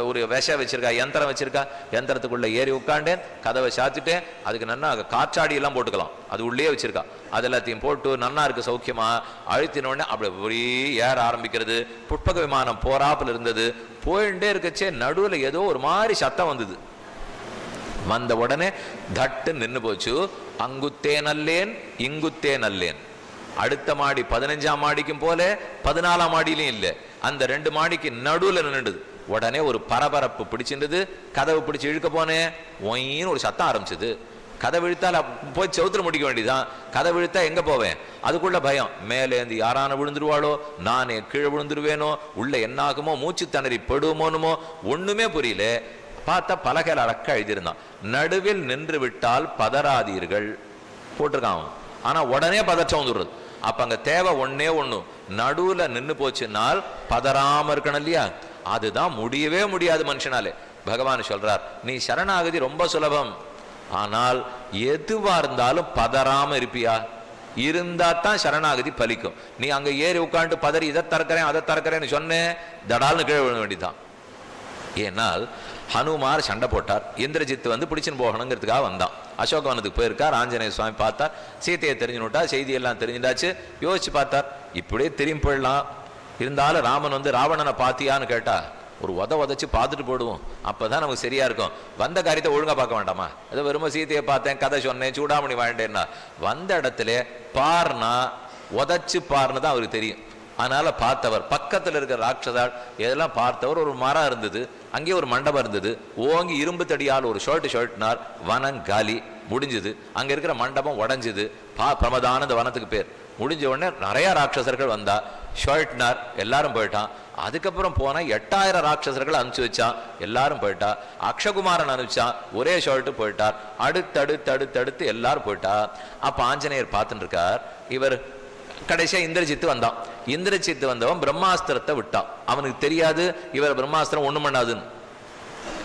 ஒரு விஷ வச்சிருக்கா, யந்திரம் வச்சிருக்கா, யந்திரத்துக்குள்ள ஏறி உட்காண்டேன், கதவை சாத்திட்டேன். அதுக்கு நன்னா காற்றாடி எல்லாம் போட்டுக்கலாம், அது உள்ளே வச்சிருக்கா. அது எல்லாத்தையும் போட்டு நன்னா இருக்கு சௌக்கியமா அழுத்தினோடனே அப்படி ஒரே ஏற ஆரம்பிக்கிறது. புஷ்பக விமானம் போறாப்புல இருந்தது. போயிட்டே இருக்கச்சே நடுவில் ஏதோ ஒரு மாதிரி சத்தம் வந்தது. வந்த உடனே தட்டு நின்று போச்சு. அங்குத்தே நல்லேன் இங்குத்தே நல்லேன். அடுத்த மாடி 15ஆம் மாடிக்கும் போல 14ஆம் மாடியிலையும் இல்லை, அந்த 2 மாடிக்கு நடுவில் நின்றுது. உடனே ஒரு பரபரப்பு பிடிச்சிருந்தது. கதவு பிடிச்சி இழுக்க போனேன், ஒயின்னு ஒரு சத்தம் ஆரம்பிச்சது. கதை விழுத்தால் போய் செவுத்துல முடிக்க வேண்டியதான். கதை விழுத்தா எங்க போவேன்? அதுக்குள்ள பயம், மேலேந்து யாரான விழுந்துருவாளோ, நானே கீழே விழுந்துருவேனோ, உள்ள என்னாகுமோ, மூச்சு திணறி படுவோமோனுமோ, ஒண்ணுமே புரியல. பார்த்தா பலகையில் அடக்க எழுதியிருந்தான், நடுவில் நின்று விட்டால் பதறாதீர்கள் போட்டிருக்கான். ஆனா உடனே பதற்றம் வந்துடுறது. அப்ப அங்க தேவை ஒன்னே ஒண்ணு, நடுவுல நின்று போச்சுன்னால் பதறாம இருக்கணும் இல்லையா? அதுதான் முடியவே முடியாது மனுஷனாலே. பகவான் சொல்றார், நீ சரணாகதி ரொம்ப சுலபம், ஆனால் எதுவா இருந்தாலும் பதறாம இருப்பியா? இருந்தா தான் சரணாகதி பலிக்கும். நீ அங்க ஏறி உட்காந்து பதறி இதை திறக்கிறேன் அதை திறக்கிறேன்னு சொன்னேன், தடால்னு கீழே விழ வேண்டியதான். ஏனால் ஹனுமார் சண்டை போட்டார், இந்திரஜித் வந்து பிடிச்சுன்னு போகணுங்கிறதுக்காக வந்தான். அசோகவனத்துக்கு போயிருக்கார், ஆஞ்சநேய சுவாமி பார்த்தார், சீத்தையை தெரிஞ்சுனுட்டா, செய்தியெல்லாம் தெரிஞ்சுட்டாச்சு. யோசிச்சு பார்த்தார், இப்படியே திரும்பி போயிடலாம், இருந்தாலும் ராமன் வந்து ராவணனை பாத்தியான்னு கேட்டா ஒரு உதச்சு பார்த்துட்டு போடுவோம், அப்பதான் நமக்கு சரியா இருக்கும். வந்த காரியத்தை ஒழுங்கா பார்க்க வேண்டாமா? அதை வெறும் சீத்தையை பார்த்தேன், கதை சொன்னேன், சூடாமணி வாழ்ந்தேன்னா, வந்த இடத்துல பார்னா உதச்சு பார்னு தான் அவருக்கு தெரியும். அதனால பார்த்தவர், பக்கத்தில் இருக்கிற ராட்சதாள் இதெல்லாம் பார்த்தவர், ஒரு மரம் இருந்தது, அங்கே ஒரு மண்டபம் இருந்தது, ஓங்கி இரும்பு தடியால் ஒரு ஷர்ட்னார், வனம் காலி முடிஞ்சது. அங்க இருக்கிற மண்டபம் உடஞ்சுது, பிரமதான இந்த வனத்துக்கு பேர். முடிஞ்ச உடனே நிறைய ராட்சசர்கள் வந்தா, ஷர்ட்னார் எல்லாரும் போயிட்டான். அதுக்கப்புறம் போனா 8000 ராட்சசர்கள் அனுப்பிச்சு வச்சான், எல்லாரும் போயிட்டா. அக்ஷகுமாரன் அனுப்பிச்சான், ஒரே ஷர்ட்டு போயிட்டார். அடுத்தடுத்து எல்லாரும் போயிட்டா. அப்ப ஆஞ்சநேயர் பார்த்துட்டு இருக்கார். இவர் கடைசியா இந்திரஜித்து வந்தான். இந்திரஜித்து வந்தவன் பிரம்மாஸ்திரத்தை விட்டான். அவனுக்கு தெரியாது இவர் பிரம்மாஸ்திரம் ஒண்ணும் பண்ணாதுன்னு.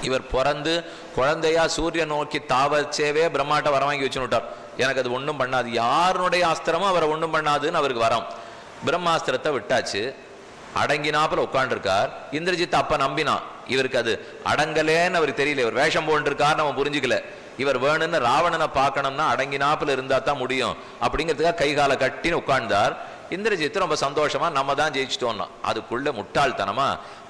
இவர் பிறந்து குழந்தையா சூரியன் நோக்கி தாவச்சேவே பிரம்மாட்ட வர வாங்கி வச்சு விட்டார், எனக்கு அது ஒண்ணும் பண்ணாது, யாருடைய அஸ்திரமும் அவரை ஒண்ணும் பண்ணாதுன்னு அவருக்கு வரம். பிரம்மாஸ்திரத்தை விட்டாச்சு, அடங்கினாப்புல உட்காண்டிருக்கார். இந்திரஜித் அப்ப நம்பினான், இவருக்கு அது அடங்கலேன்னு அவருக்கு தெரியல, இவர் வேஷம் போன்றிருக்கார் நம்ம புரிஞ்சுக்கல. இவர் வேணும்னு ராவணனை பார்க்கணும்னா அடங்கினாப்புல இருந்தா தான் முடியும் அப்படிங்கிறதுக்காக கைகால கட்டின்னு உட்கார்ந்தார். இந்திரஜித் ரொம்ப சந்தோஷமா நம்ம தான் ஜெயிச்சிட்டோம்னா, அதுக்குள்ள முட்டாள்தனமா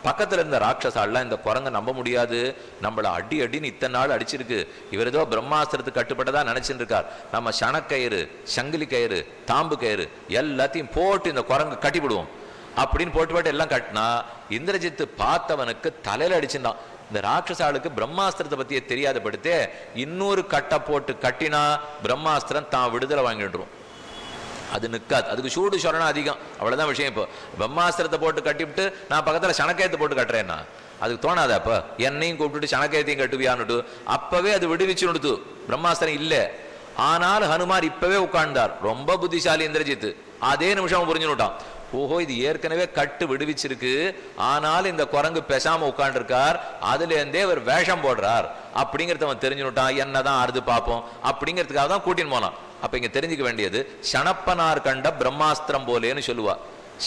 பக்கத்துல இருந்த ராட்சசாலாம் இந்த குரங்க நம்ப முடியாது, நம்மள அடின்னு இத்தனை நாள் அடிச்சிருக்கு, இவர் ஏதோ பிரம்மாஸ்திரத்துக்கு கட்டுப்பட்டதா நினைச்சுட்டு இருக்கார், நம்ம சணக்கயிறு, சங்கிலி கயிறு, தாம்பு கயிறு எல்லாத்தையும் போட்டு இந்த குரங்கு கட்டிவிடுவோம் அப்படின்னு போட்டு எல்லாம் கட்டினா, இந்திரஜித்து பார்த்தவனுக்கு தலையில அடிச்சுட்டான். இந்த ராட்சசாளுக்கு பிரம்மாஸ்திரத்தை பத்தியே தெரியாதபடுத்தே இன்னொரு கட்டை போட்டு கட்டினா பிரம்மாஸ்திரம் தான் விடுதலை வாங்கிடுறோம், அது நிற்காது, அதுக்கு சூடு சொரணம் அதிகம், அவ்வளவுதான் விஷயம். இப்போ பிரம்மாஸ்திரத்தை போட்டு கட்டிவிட்டு நான் பக்கத்துல சணக்கயத்தை போட்டு கட்டுறேன்னா அதுக்கு தோணாதா? அப்ப என்னையும் கூப்பிட்டுட்டு சணக்கயத்தையும் கட்டுவியான்னுட்டு அப்பவே அது விடுவிச்சு கொடுத்து பிரம்மாஸ்திரம் இல்லை. ஆனால் ஹனுமார் இப்பவே உட்கார்ந்தார், ரொம்ப புத்திசாலி இந்திரஜித். அதே நிமிஷம் புரிஞ்சுட்டான், ஓஹோ இது ஏற்கனவே கட்டு விடுவிச்சிருக்கு, ஆனால் இந்த குரங்கு பேசாம உட்கார்ந்துருக்கார், அதுல இருந்தே அவர் வேஷம் போடுறார் அப்படிங்கறத அவன் தெரிஞ்சுட்டான். என்னதான் அறுது பார்ப்போம் அப்படிங்கிறதுக்காக தான் கூட்டின்னு போனான். அப்ப இங்க தெரிஞ்சுக்க வேண்டியது, சணப்பனார் கண்ட பிரம்மாஸ்திரம் போலேன்னு சொல்லுவா,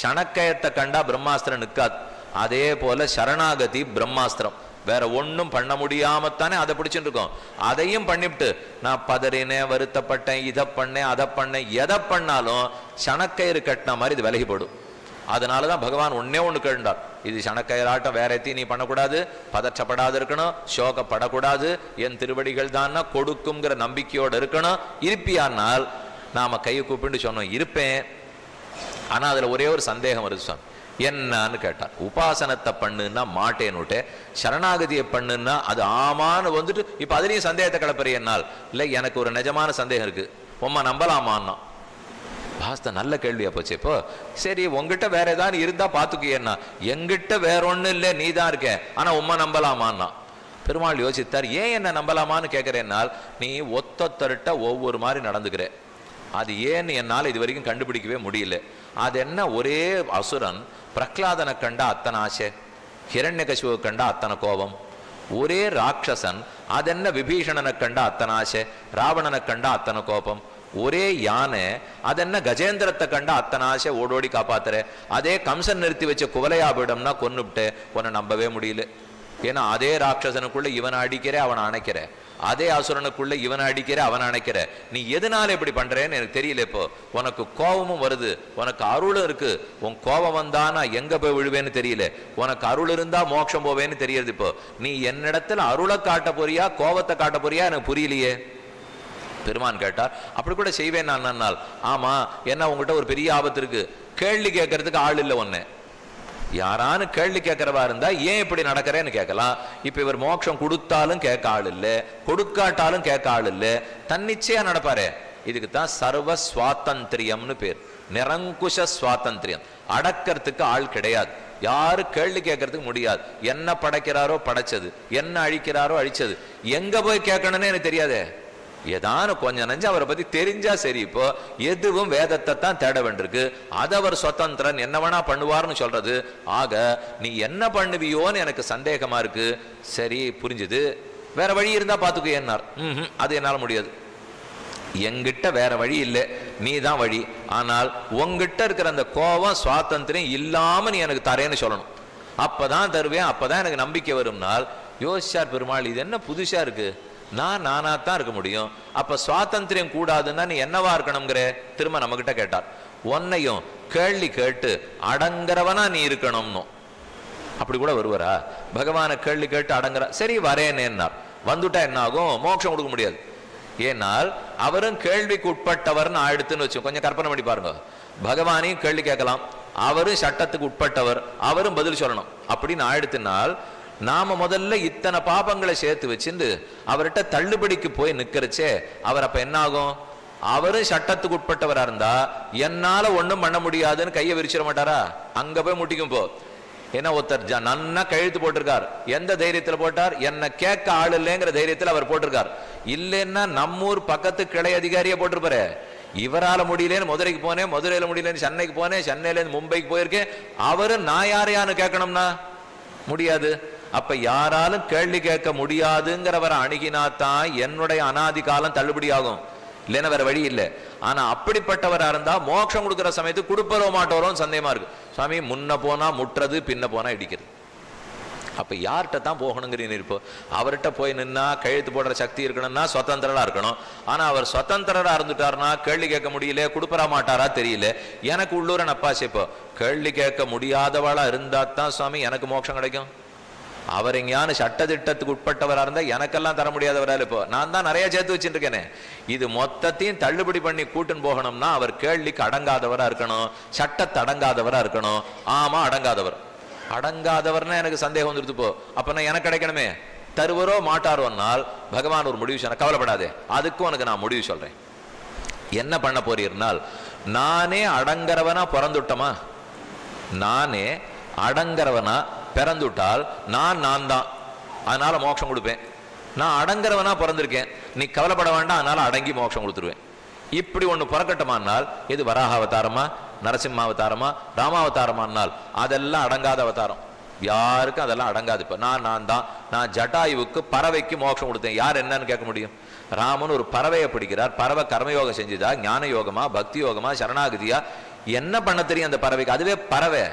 சணக்கயத்தை கண்டா பிரம்மாஸ்திரம் நிற்காது. அதே போல சரணாகதி பிரம்மாஸ்திரம், வேற ஒன்னும் பண்ண முடியாமத்தானே அதை பிடிச்சுட்டு இருக்கோம். அதையும் பண்ணிவிட்டு நான் பதறினேன், வருத்தப்பட்டேன், இதை பண்ணேன், அதை பண்ணேன், எதை பண்ணாலும் சணக்கயிறு கட்டின மாதிரி இது விலகி போடும். அதனாலதான் பகவான் ஒன்னே ஒண்ணு கேட்டார், இது சணக்கயிறாட்டம் வேற எத்தையும் நீ பண்ணக்கூடாது, பதற்றப்படாது இருக்கணும், சோகப்படக்கூடாது, என் திருவடிகள் தான் கொடுக்குங்கிற நம்பிக்கையோடு இருக்கணும். இருப்பியானால் நாம கையை கூப்பிட்டு சொன்னோம் இருப்பேன், ஆனா அதுல ஒரே ஒரு சந்தேகம் வருது சுவாமி. என்னன்னு கேட்டார், உபாசனத்தை பண்ணுன்னா மாட்டேன்னுட்டு, சரணாகதியை பண்ணுன்னா அது ஆமான்னு வந்துட்டு இப்ப அதுலயும் சந்தேகத்தை கிளப்புறேன். என்னால் இல்லை, எனக்கு ஒரு நிஜமான சந்தேகம் இருக்கு, உம்மா நம்பலாமான்னா. பாஸ்த நல்ல கேள்வியா போச்சு. இப்போ சரி உங்ககிட்ட வேற ஏதாவது இருந்தா பாத்துக்கியன்னா, எங்கிட்ட வேற ஒண்ணு இல்லை, நீ தான் இருக்க, ஆனா உம்மா நம்பலாமான்னா. பெருமாள் யோசித்தார், ஏன் என்ன நம்பலாமான்னு கேட்கிறேன்னால், நீ ஒத்தொத்தருட்ட ஒவ்வொரு மாதிரி நடந்துக்கிற, அது ஏன்னு என்னால் இது வரைக்கும் கண்டுபிடிக்கவே முடியல. அது என்ன, ஒரே அசுரன் பிரகலாதனை கண்டா அத்தனை ஆசை, ஹிரண்யகசிபுவை கண்டா அத்தனை கோபம், ஒரே ராட்சசன் அதென்ன விபீஷணனை கண்டா அத்தனை ஆசை, ராவணனை கண்டா அத்தனை கோபம், ஒரே யானை அதென்ன கஜேந்திரத்தை கண்டா அத்தனை ஆசை ஓடோடி காப்பாத்துற, அதே கம்சன் நிறுத்தி வச்ச குவலையாபிடம்னா கொன்னுவிட்டு உன்னை நம்பவே முடியல. ஏன்னா அதே ராட்சசனுக்குள்ள இவனை அடிக்கிற அவனை அணைக்கிற, அதே அசுரனுக்குள்ள இவனை அடிக்கிற அவனை அணைக்கிற, நீ எதனால இப்படி பண்றேன்னு எனக்கு தெரியல. இப்போ உனக்கு கோபமும் வருது, உனக்கு அருளும் இருக்கு, உன் கோபம் வந்தா நான் எங்க போய் விழுவேன்னு தெரியல, உனக்கு அருள் இருந்தா மோட்சம் போவேன்னு தெரியுது. இப்போ நீ என்னிடத்துல அருளை காட்ட போறியா கோபத்தை காட்ட போறியா எனக்கு புரியலையே. பெருமான் கேட்டார், அப்படி கூட செய்வேன் நான். ஆமா, என்ன உங்ககிட்ட ஒரு பெரிய ஆபத்து இருக்கு, கேள்வி கேட்கறதுக்கு ஆள் இல்லை ஒன்னு, யாரானு கேள்வி கேட்கிறவா இருந்தா ஏன் இப்படி நடக்கிறேன்னு கேட்கலாம். இப்ப இவர் மோட்சம் கொடுத்தாலும் கேட்க ஆள் இல்ல, கொடுக்காட்டாலும் கேட்க ஆள் இல்ல, தன்னிச்சையா நடப்பாரு. இதுக்கு தான் சர்வ சுவாதந்திரியம்னு பேர். நிரங்குஷ சுவாதந்திரியம். அடக்கிறதுக்கு ஆள் கிடையாது. யாரு கேள்வி கேட்கறதுக்கு முடியாது. என்ன படைக்கிறாரோ படைச்சது, என்ன அழிக்கிறாரோ அழிச்சது. எங்க போய் கேட்கணும்னு எனக்கு தெரியாதே. ஏதானு கொஞ்சம் நஞ்சு அவரை பத்தி தெரிஞ்சா சரி. இப்போ எதுவும் வேதத்தை தான் தேட வேண்டியிருக்கு. அது அவர் சுதந்திரன், என்ன வேணா பண்ணுவார்னு சொல்றது. ஆக நீ என்ன பண்ணுவியோன்னு எனக்கு சந்தேகமா இருக்கு. சரி, புரிஞ்சுது. வேற வழி இருந்தா பாத்துக்கோ என்னார். அது என்னால முடியாது. எங்கிட்ட வேற வழி இல்லை, நீ தான் வழி. ஆனால் உங்ககிட்ட இருக்கிற அந்த கோபம் சுவாதந்திரம் இல்லாம நீ எனக்கு தரேன்னு சொல்லணும். அப்பதான் தருவேன், அப்பதான் எனக்கு நம்பிக்கை வரும்னால். யோசிச்சார் பெருமாள், இது என்ன புதுசா இருக்கு, நான் நானாத்தான் இருக்க முடியும். அப்ப சுவாதந்திரம் கூடாதுன்னா நீ என்னவா இருக்கணுங்கிற திரும்ப நம்ம கிட்ட கேட்டார். உன்னையும் கேள்வி கேட்டு அடங்குறவனா நீ இருக்கணும்னு. அப்படி கூட வருவாரா? பகவான கேள்வி கேட்டு அடங்குற, சரி வரேனேன்னார். வந்துட்டா என்ன ஆகும்? மோட்சம் கொடுக்க முடியாது. ஏனால் அவரும் கேள்விக்கு உட்பட்டவர்னு ஆயிடுத்துன்னு வச்சு கொஞ்சம் கற்பனை பண்ணி பாருங்க. பகவானையும் கேள்வி கேட்கலாம், அவரும் சட்டத்துக்கு உட்பட்டவர், அவரும் பதில் சொல்லணும் அப்படின்னு ஆயிடுத்துனால் நாம முதல்ல இத்தனை பாபங்களை சேர்த்து வச்சுட்டு அவர்கிட்ட தள்ளுபடிக்கு போய் நிக்கிறச்சே அவர் அப்ப என்ன ஆகும்? அவரும் சட்டத்துக்கு உட்பட்டவரா இருந்தா என்னால ஒண்ணும் பண்ண முடியாதுன்னு கையை விரிச்சிட மாட்டாரா? அங்க போய் முட்டிக்கும். போ ஏன்னா ஒருத்தர் நன்னா கழுத்து போட்டிருக்கார். எந்த தைரியத்துல போட்டார்? என்ன கேட்க ஆள் இல்லைங்கிற தைரியத்துல அவர் போட்டிருக்கார். இல்லைன்னா நம்மூர் பக்கத்து கிளை அதிகாரியே போட்டிருப்பாரு. இவரால முடியலன்னு மதுரைக்கு போனேன், மதுரையில முடியலன்னு சென்னைக்கு போனேன், சென்னையில இருந்து மும்பைக்கு போயிருக்கேன். அவரு நான் யாரையான்னு கேட்கணும்னா முடியாது. அப்ப யாராலும் கேள்வி கேட்க முடியாதுங்கிறவரை அணுகினாத்தான் என்னுடைய அனாதி காலம் தள்ளுபடி ஆகும். இல்லைன்னா வேற வழி இல்லை. ஆனா அப்படிப்பட்டவரா இருந்தா மோட்சம் கொடுக்குற சமயத்துக்கு கொடுப்பரோ மாட்டோரோன்னு சந்தேகமா இருக்கு. சுவாமி முன்ன போனா முட்டுறது, பின்ன போனா இடிக்கிறது. அப்ப யார்கிட்ட தான் போகணுங்கிறீங்க? இப்போ அவர்கிட்ட போய் நின்னா கழுத்து போடுற சக்தி இருக்கணும்னா சுதந்திரா இருக்கணும். ஆனா அவர் சுதந்திரரா இருந்துட்டாருன்னா கேள்வி கேட்க முடியல, கொடுப்பரா மாட்டாரா தெரியல. எனக்கு உள்ளூர நப்பாசி. இப்போ கேள்வி கேட்க முடியாதவளா இருந்தா தான் சுவாமி எனக்கு மோட்சம் கிடைக்கும். அவர் எங்கேயான சட்டத்திட்டத்துக்கு உட்பட்டவரா இருந்தா எனக்கெல்லாம் தர முடியாதவரால். இப்போ நான் தான் நிறைய சேர்த்து வச்சுட்டு இருக்கேனே. இது மொத்தத்தையும் தள்ளுபடி பண்ணி கூட்டுன்னு போகணும்னா அவர் கேள்விக்கு அடங்காதவரா இருக்கணும், சட்டத்தை அடங்காதவரா இருக்கணும். ஆமா, அடங்காதவர். அடங்காதவர்னா எனக்கு சந்தேகம் வந்துருது. போ அப்ப நான் எனக்கு கிடைக்கணுமே. தருவரோ மாட்டாரோன்னால் பகவான் ஒரு முடிவு சொன்ன, கவலைப்படாதே, அதுக்கும் உனக்கு நான் முடிவு சொல்றேன். என்ன பண்ண போறீர்னால், நானே அடங்கிறவனா பிறந்துட்டோமா, நானே அடங்கிறவனா பிறந்துட்டால் நான் தான், அதனால மோட்சம் கொடுப்பேன். நான் அடங்கிறவனா பிறந்திருக்கேன், நீ கவலைப்பட வேண்டாம், அதனால அடங்கி மோட்சம் கொடுத்துருவேன். இப்படி ஒண்ணு பிறக்கட்டமானால் இது வராக அவதாரமா, நரசிம்ம அவதாரமா, ராமாவதாரமானால் அதெல்லாம் அடங்காத அவதாரம். யாருக்கும் அதெல்லாம் அடங்காது. இப்ப நான் தான், நான் ஜட்டாயுவுக்கு பறவைக்கு மோட்சம் கொடுத்தேன். யார் என்னன்னு கேட்க முடியும்? ராமன் ஒரு பறவையை பிடிக்கிறார். பறவை கர்மயோகம் செஞ்சுதா, ஞான யோகமா, பக்தி யோகமா, சரணாகதியா, என்ன பண்ண தெரியும் அந்த பறவைக்கு? அதுவே பறவை.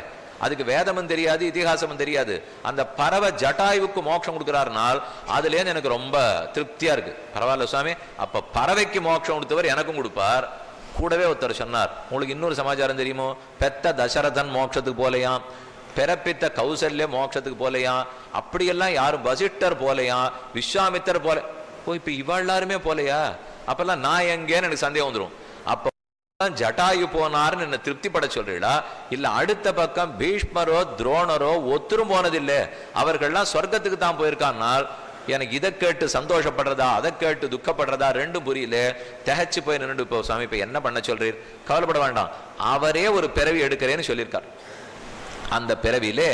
அதுக்கு வேதமும் தெரியாது, இதிகாசமும் தெரியாது. அந்த பறவை ஜட்டாயுவுக்கு மோட்சம் கொடுக்கிறாருனால் அதுலேருந்து எனக்கு ரொம்ப திருப்தியா இருக்கு. பரவாயில்ல சுவாமி, அப்ப பறவைக்கு மோட்சம் கொடுத்தவர் எனக்கும் கொடுப்பார். கூடவே ஒருத்தர் சொன்னார், உங்களுக்கு இன்னொரு சமாச்சாரம் தெரியுமோ? பெத்த தசரதன் மோட்சத்துக்கு போலையாம், பிறப்பித்த கௌசல்ய மோட்சத்துக்கு போலையாம், அப்படியெல்லாம் யாரும் வசிஷ்டர் போலையாம், விஸ்வாமித்தர் போல. இப்ப இவ எல்லாருமே போலையா? அப்பெல்லாம் நான் எங்கேன்னு எனக்கு சந்தேகம் வந்துடும். அப்ப ஜட்டாயு போனார்னு என்ன திருப்திப்பட சொல்றீடா? இல்ல அடுத்த பக்கம் பீஷ்மரோ துரோணரோ ஒத்துரும் போனதில்லை, அவர்கள்லாம் சொர்க்கத்துக்கு தான் போயிருக்கானால் எனக்கு இதை கேட்டு சந்தோஷப்படுறதா, அதை கேட்டு துக்கப்படுறதா ரெண்டும் புரியல. திகைச்சு போய் நின்று, இப்போ சுவாமி இப்ப என்ன பண்ண சொல்றீர்? கவலைப்பட வேண்டாம், அவரே ஒரு பிறவி எடுக்கிறேன்னு சொல்லியிருக்கார். அந்த பிறவிலே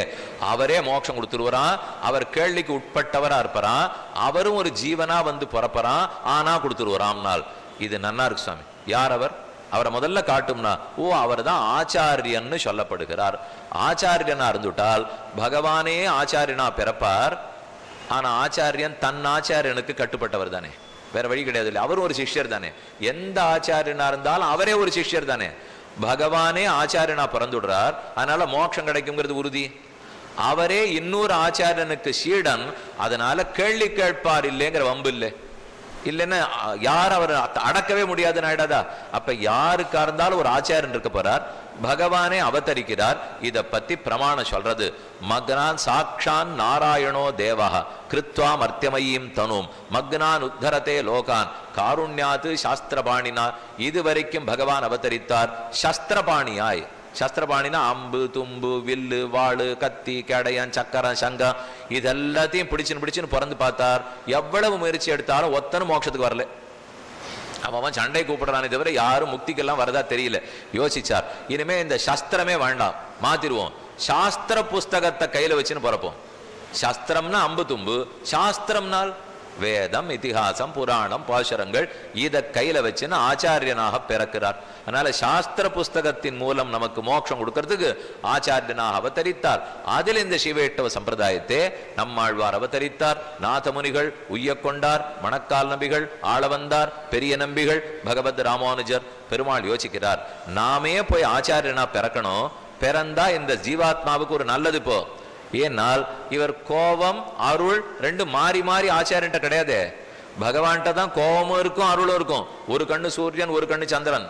அவரே மோட்சம் கொடுத்துருவாராம். அவர் கேள்விக்கு உட்பட்டவரா இருப்பாராம். அவரும் ஒரு ஜீவனா வந்து பிறப்பறான், ஆனா கொடுத்துருவாராம்னால் இது நன்னா இருக்கு சுவாமி. யார் அவர்? அவரை முதல்ல காட்டும்னா, ஓ அவர் தான் ஆச்சாரியன்னு சொல்லப்படுகிறார். ஆச்சாரியனா இருந்துட்டால் பகவானே ஆச்சாரியனா பிறப்பார். ஆனா ஆச்சாரியன் தன் ஆச்சாரியனுக்கு கட்டுப்பட்டவர் தானே, வேற வழி கிடையாது. இல்லை, அவரும் ஒரு சிஷ்யர் தானே. எந்த ஆச்சாரியனா இருந்தாலும் அவரே ஒரு சிஷ்யர் தானே. பகவானே ஆச்சாரியனா பிறந்துடுறார், அதனால மோட்சம் கிடைக்குங்கிறது உறுதி. அவரே இன்னொரு ஆச்சாரியனுக்கு சீடன், அதனால கேள்வி கேட்பார் இல்லைங்கிற வம்பு இல்லை. இல்லைன்னா யார் அவர் அடக்கவே முடியாதுன்னு ஆயிடாதா? அப்ப யாருக்கா இருந்தாலும் ஒரு ஆச்சாரியன் இருக்க போறார், பகவானே அவதரிக்கிறார். இத பத்தி பிரமாணம் சொல்றது, மக்னான் சாக்ஷான் நாராயணோ தேவா கிருத்வா மர்த்தியமயீம் தனும் மக்னான் உத்தரத்தே லோகான் காருண்யாத்து சாஸ்திரபாணினா. இதுவரைக்கும் பகவான் அவதரித்தார் சஸ்திரபாணியாய். சஸ்திரபாணினா அம்பு தும்பு வில்லு வாளு கத்தி கேடயம் சக்கரம் சங்கம் இதெல்லாத்தையும் பிடிச்சுன்னு பிறந்து பார்த்தார். எவ்வளவு முயற்சி எடுத்தாலும் ஒத்தனும் மோட்சத்துக்கு வரல. அவன் சண்டை கூப்பிடுறானே தவிர யாரும் முக்திக்கெல்லாம் வரதா தெரியல. யோசிச்சார், இனிமே இந்த சஸ்திரமே வேண்டாம், மாத்திருவோம், சாஸ்திர புஸ்தகத்தை கையில வச்சுன்னு பிறப்போம். சாஸ்திரம்னா அம்பு தும்பு, சாஸ்திரம்னால் வேதம் இதிகாசம் புராணம் பாசுரங்கள், இதை கையில வச்சுன்னு ஆச்சாரியனாக பிறக்கிறார். அதனால சாஸ்திர புஸ்தகத்தின் மூலம் நமக்கு மோட்சம் கொடுக்கறதுக்கு ஆச்சாரியனாக அவதரித்தார். அதில் இந்த சிவேட்டவ சம்பிரதாயத்தை நம்மாழ்வார் அவதரித்தார். நாதமுனிகள் உய்யக்கொண்டார், மணக்கால் நம்பிகள் ஆளவந்தார், பெரிய நம்பிகள், பகவத் ராமானுஜர். பெருமாள் யோசிக்கிறார், நாமே போய் ஆச்சாரியனா பிறக்கணும், பிறந்தா இந்த ஜீவாத்மாவுக்கு ஒரு நல்லது. இப்போ ஏனால் இவர் கோபம் அருள் ரெண்டு மாறி மாறி ஆச்சாரியன்ட்ட கிடையாது. பகவான்கிட்ட தான் கோபமும் இருக்கும் அருளும் இருக்கும். ஒரு கண்ணு சூரியன் ஒரு கண்ணு சந்திரன்.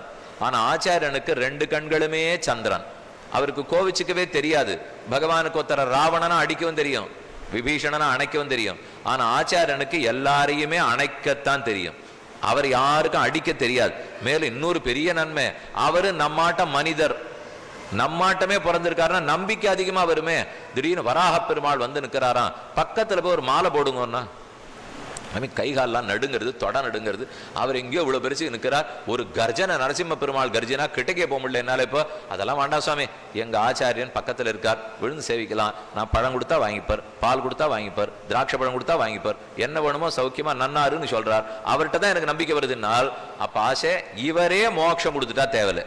ஆனா ஆச்சாரியனுக்கு ரெண்டு கண்களுமே சந்திரன். அவருக்கு கோவிச்சுக்கவே தெரியாது. பகவானுக்கு ஒருத்தர ராவணனா அடிக்கவும் தெரியும், விபீஷணனா அணைக்கவும் தெரியும். ஆனா ஆச்சாரியனுக்கு எல்லாரையுமே அணைக்கத்தான் தெரியும். அவர் யாருக்கும் அடிக்க தெரியாது. மேலும் இன்னொரு பெரிய நன்மை, அவரு நம்மாட்ட மனிதர், நம்மாட்டமே பிறந்திருக்காருன்னா நம்பிக்கை அதிகமா வருமே. திடீர்னு வராக பெருமாள் வந்து நிற்கிறாராம், பக்கத்துல போய் ஒரு மாலை போடுங்கன்னா கைகாலெல்லாம் நடுங்கிறது, தொட நடுங்கிறது. அவர் எங்கேயோ இவ்வளவு பெருசு நிற்கிறார். ஒரு கர்ஜனை, நரசிம்ம பெருமாள் கர்ஜனா கிட்டக்கே போக முடியல என்னால. இப்போ அதெல்லாம் வேண்டாம் சுவாமி, எங்க ஆச்சாரியன் பக்கத்துல இருக்கார், விழுந்து சேவிக்கலாம். நான் பழம் கொடுத்தா வாங்கிப்பார், பால் கொடுத்தா வாங்கிப்பார், திராட்சை பழம் கொடுத்தா வாங்கிப்பார், என்ன வேணுமோ சௌக்கியமா நன்னாருன்னு சொல்றார். அவர்கிட்ட தான் எனக்கு நம்பிக்கை வருதுன்னால் அப்ப ஆசை இவரே மோட்சம் கொடுத்துட்டா தேவையில்லை.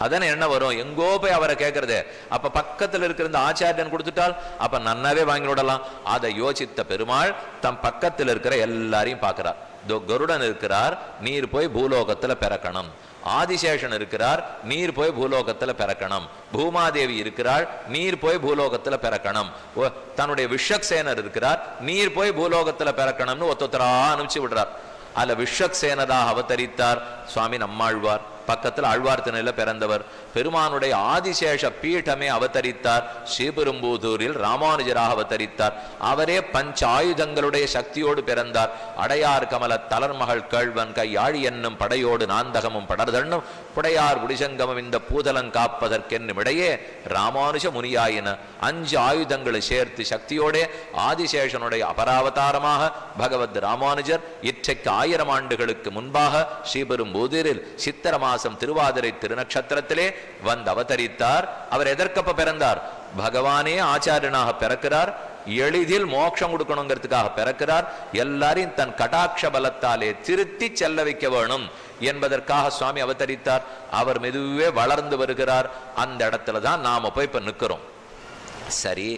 அதானே என்ன வரும், எங்கோ போய் அவரை கேட்கறது. அப்ப பக்கத்துல இருக்கிற இந்த ஆச்சாரியன் கொடுத்துட்டால் அப்ப நன்னாவே வாங்கி விடலாம். அதை யோசித்த பெருமாள் தம் பக்கத்தில் இருக்கிற எல்லாரையும் பார்க்கிறார். கருடன் இருக்கிறார், நீர் போய் பூலோகத்துல பிறக்கணும். ஆதிசேஷன் இருக்கிறார், நீர் போய் பூலோகத்துல பிறக்கணும். பூமாதேவி இருக்கிறாள், நீர் போய் பூலோகத்துல பிறக்கணும். தன்னுடைய விஷக்சேனர் இருக்கிறார், நீர் போய் பூலோகத்துல பிறக்கணும்னு ஒத்தொத்தரா அனுப்பிச்சு விடுறார். அதுல விஷக்சேனராக அவதரித்தார் சுவாமி நம்மாழ்வார். பக்கத்தில் ஆழ்வார் திணையில பிறந்தவர். பெருமானுடைய ஆதிசேஷ பீட்டமே அவதரித்தார். ஸ்ரீபெரும்புதூரில் ராமானுஜராக அவதரித்தார். அவரே பஞ்ச ஆயுதங்களுடைய சக்தியோடு பிறந்தார். அடையார் கமல தளர்மகள் கேழ்வன் கையாழி என்னும் படையோடு நாந்தகமும் படர்தண்ணும் புடையார் புடிசங்கமும் இந்த பூதலங் காப்பதற்கென்னும் இடையே ராமானுஜ முனியாயின. 5 ஆயுதங்களை சேர்த்து சக்தியோட ஆதிசேஷனுடைய அபராவதாரமாக பகவத் ராமானுஜர் இற்றைக்கு 1000 ஆண்டுகளுக்கு முன்பாக ஸ்ரீபெரும்புதூரில் சித்திரமா திருவாதிரை திருநட்சத்திரத்திலே வந்து அவதரித்தார். அவர் எதற்கப்ப பிறந்தார்? பகவானே ஆச்சாரியனாக பிறக்கிறார். எளிதில் மோட்சம் கொடுக்கணுங்கிறதுக்காக பிறக்கிறார். எல்லாரையும் தன் கடாட்ச பலத்தாலே திருத்தி செல்ல வைக்க வேணும் என்பதற்காக சுவாமி அவதரித்தார். அவர் மெதுவே வளர்ந்து வருகிறார். அந்த இடத்துல தான் நாம போய் இப்ப நிக்கிறோம். சரி,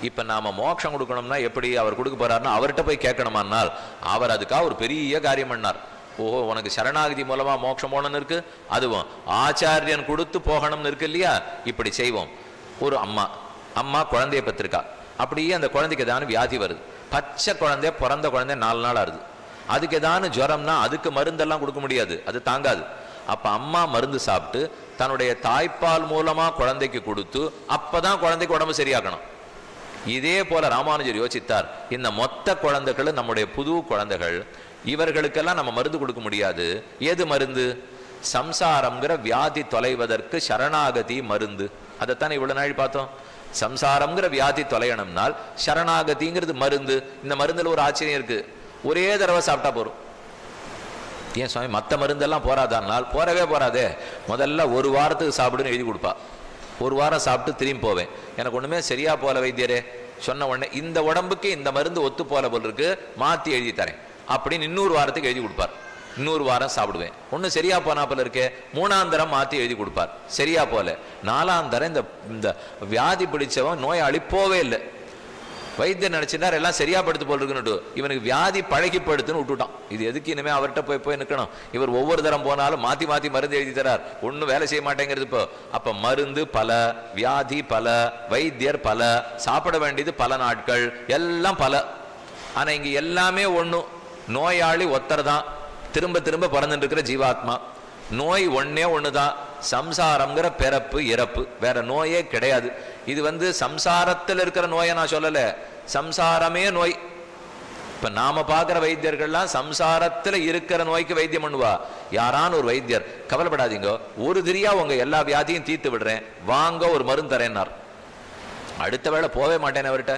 இப்ப நாம மோட்சம் கொடுக்கணும்னா எப்படி அவர் கொடுக்க போறாருன்னா அவர்கிட்ட போய் கேட்கணுமானால் அவர் அதுக்காக ஒரு பெரிய காரியம் பண்ணார். ஓஹோ, உனக்கு சரணாகதி மூலமா மோட்சம் போகணும்னு இருக்கு, அதுவும் ஆச்சாரியன் கொடுத்து போகணும்னு இருக்கு இல்லையா? இப்படி செய்வோம். ஒரு அம்மா குழந்தைய பெற்றிருக்கா. அப்படியே அந்த குழந்தைக்கு ஏதாவது வியாதி வருது. பச்சை குழந்தை, பிறந்த குழந்தை 4 நாள் ஆகுது. அதுக்கு ஏதாவது ஜுரம்னா அதுக்கு மருந்தெல்லாம் கொடுக்க முடியாது, அது தாங்காது. அப்ப அம்மா மருந்து சாப்பிட்டு தன்னுடைய தாய்ப்பால் மூலமா குழந்தைக்கு கொடுத்து அப்பதான் குழந்தைக்கு உடம்பு சரியாக்கணும். இதே போல ராமானுஜர் யோசித்தார், இந்த மொத்த குழந்தைகள் நம்முடைய புது குழந்தைகள், இவர்களுக்கெல்லாம் நம்ம மருந்து கொடுக்க முடியாது. ஏது மருந்து? சம்சாரம்ங்கிற வியாதி தொலைவதற்கு சரணாகதி மருந்து. அதைத்தான் இவ்வளவு நாள் பார்த்தோம். சம்சாரம்ங்கிற வியாதி தொலையணும்னால் சரணாகதிங்கிறது மருந்து. இந்த மருந்துல ஒரு ஆச்சரியம் இருக்கு, ஒரே தடவை சாப்பிட்டா போறோம். ஏன் சுவாமி மற்ற மருந்தெல்லாம் போறாதானால்? போறவே போறாதே. முதல்ல 1 வாரத்துக்கு சாப்பிடுன்னு எழுதி கொடுப்பா. 1 வாரம் சாப்பிட்டு திரும்பி போவேன், எனக்கு ஒண்ணுமே சரியா போல வைத்தியரே சொன்ன உடனே இந்த உடம்புக்கு இந்த மருந்து ஒத்து போல போல் இருக்கு, மாத்தி எழுதி தரேன் அப்படின்னு இன்னொரு வாரத்துக்கு எழுதி கொடுப்பார். இன்னொரு வாரம் சாப்பிடுவேன், ஒன்னும் சரியா போனா போல இருக்கே, 3ஆம் தரம் மாத்தி எழுதி கொடுப்பார், சரியா போல. 4ஆம் தரம் இந்த வியாதி பிடிச்சவன் நோயாளி போவே இல்லை. வைத்தியர் நினைச்சிருந்தார் எல்லாம் சரியா படுத்து போல் இருக்குன்னு, இவனுக்கு வியாதி பழகிப்படுத்துன்னு விட்டுட்டான். இது எதுக்கு இனிமே அவர்கிட்ட போய் நிற்கணும்? இவர் ஒவ்வொரு தரம் போனாலும் மாத்தி மாத்தி மருந்து எழுதி தரார், ஒன்னும் வேலை செய்ய மாட்டேங்கிறது. இப்போ அப்ப மருந்து பல, வியாதி பல, வைத்தியர் பல, சாப்பிட வேண்டியது பல நாட்கள், எல்லாம் பல. ஆனா இங்க எல்லாமே ஒண்ணு, நோயாளி ஒத்தர் தான், திரும்ப திரும்ப பிறந்துட்டு இருக்கிற ஜீவாத்மா. நோய் ஒன்னே ஒண்ணுதான், சம்சாரம்ங்கிற பிறப்பு இறப்பு, வேற நோயே கிடையாது. இது சம்சாரத்தில் இருக்கிற நோயை நான் சொல்லல, சம்சாரமே நோய். இப்ப நாம பாக்குற வைத்தியர்கள்லாம் சம்சாரத்துல இருக்கிற நோய்க்கு வைத்தியம் பண்ணுவா. யாரான ஒரு வைத்தியர், கவலைப்படாதீங்க, ஒரு திரியா உங்க எல்லா வியாதியும் தீர்த்து விடுறேன், வாங்க ஒரு மருந்து தரேன்னார். அடுத்த வேளை போவே மாட்டேன் அவர்கிட்ட.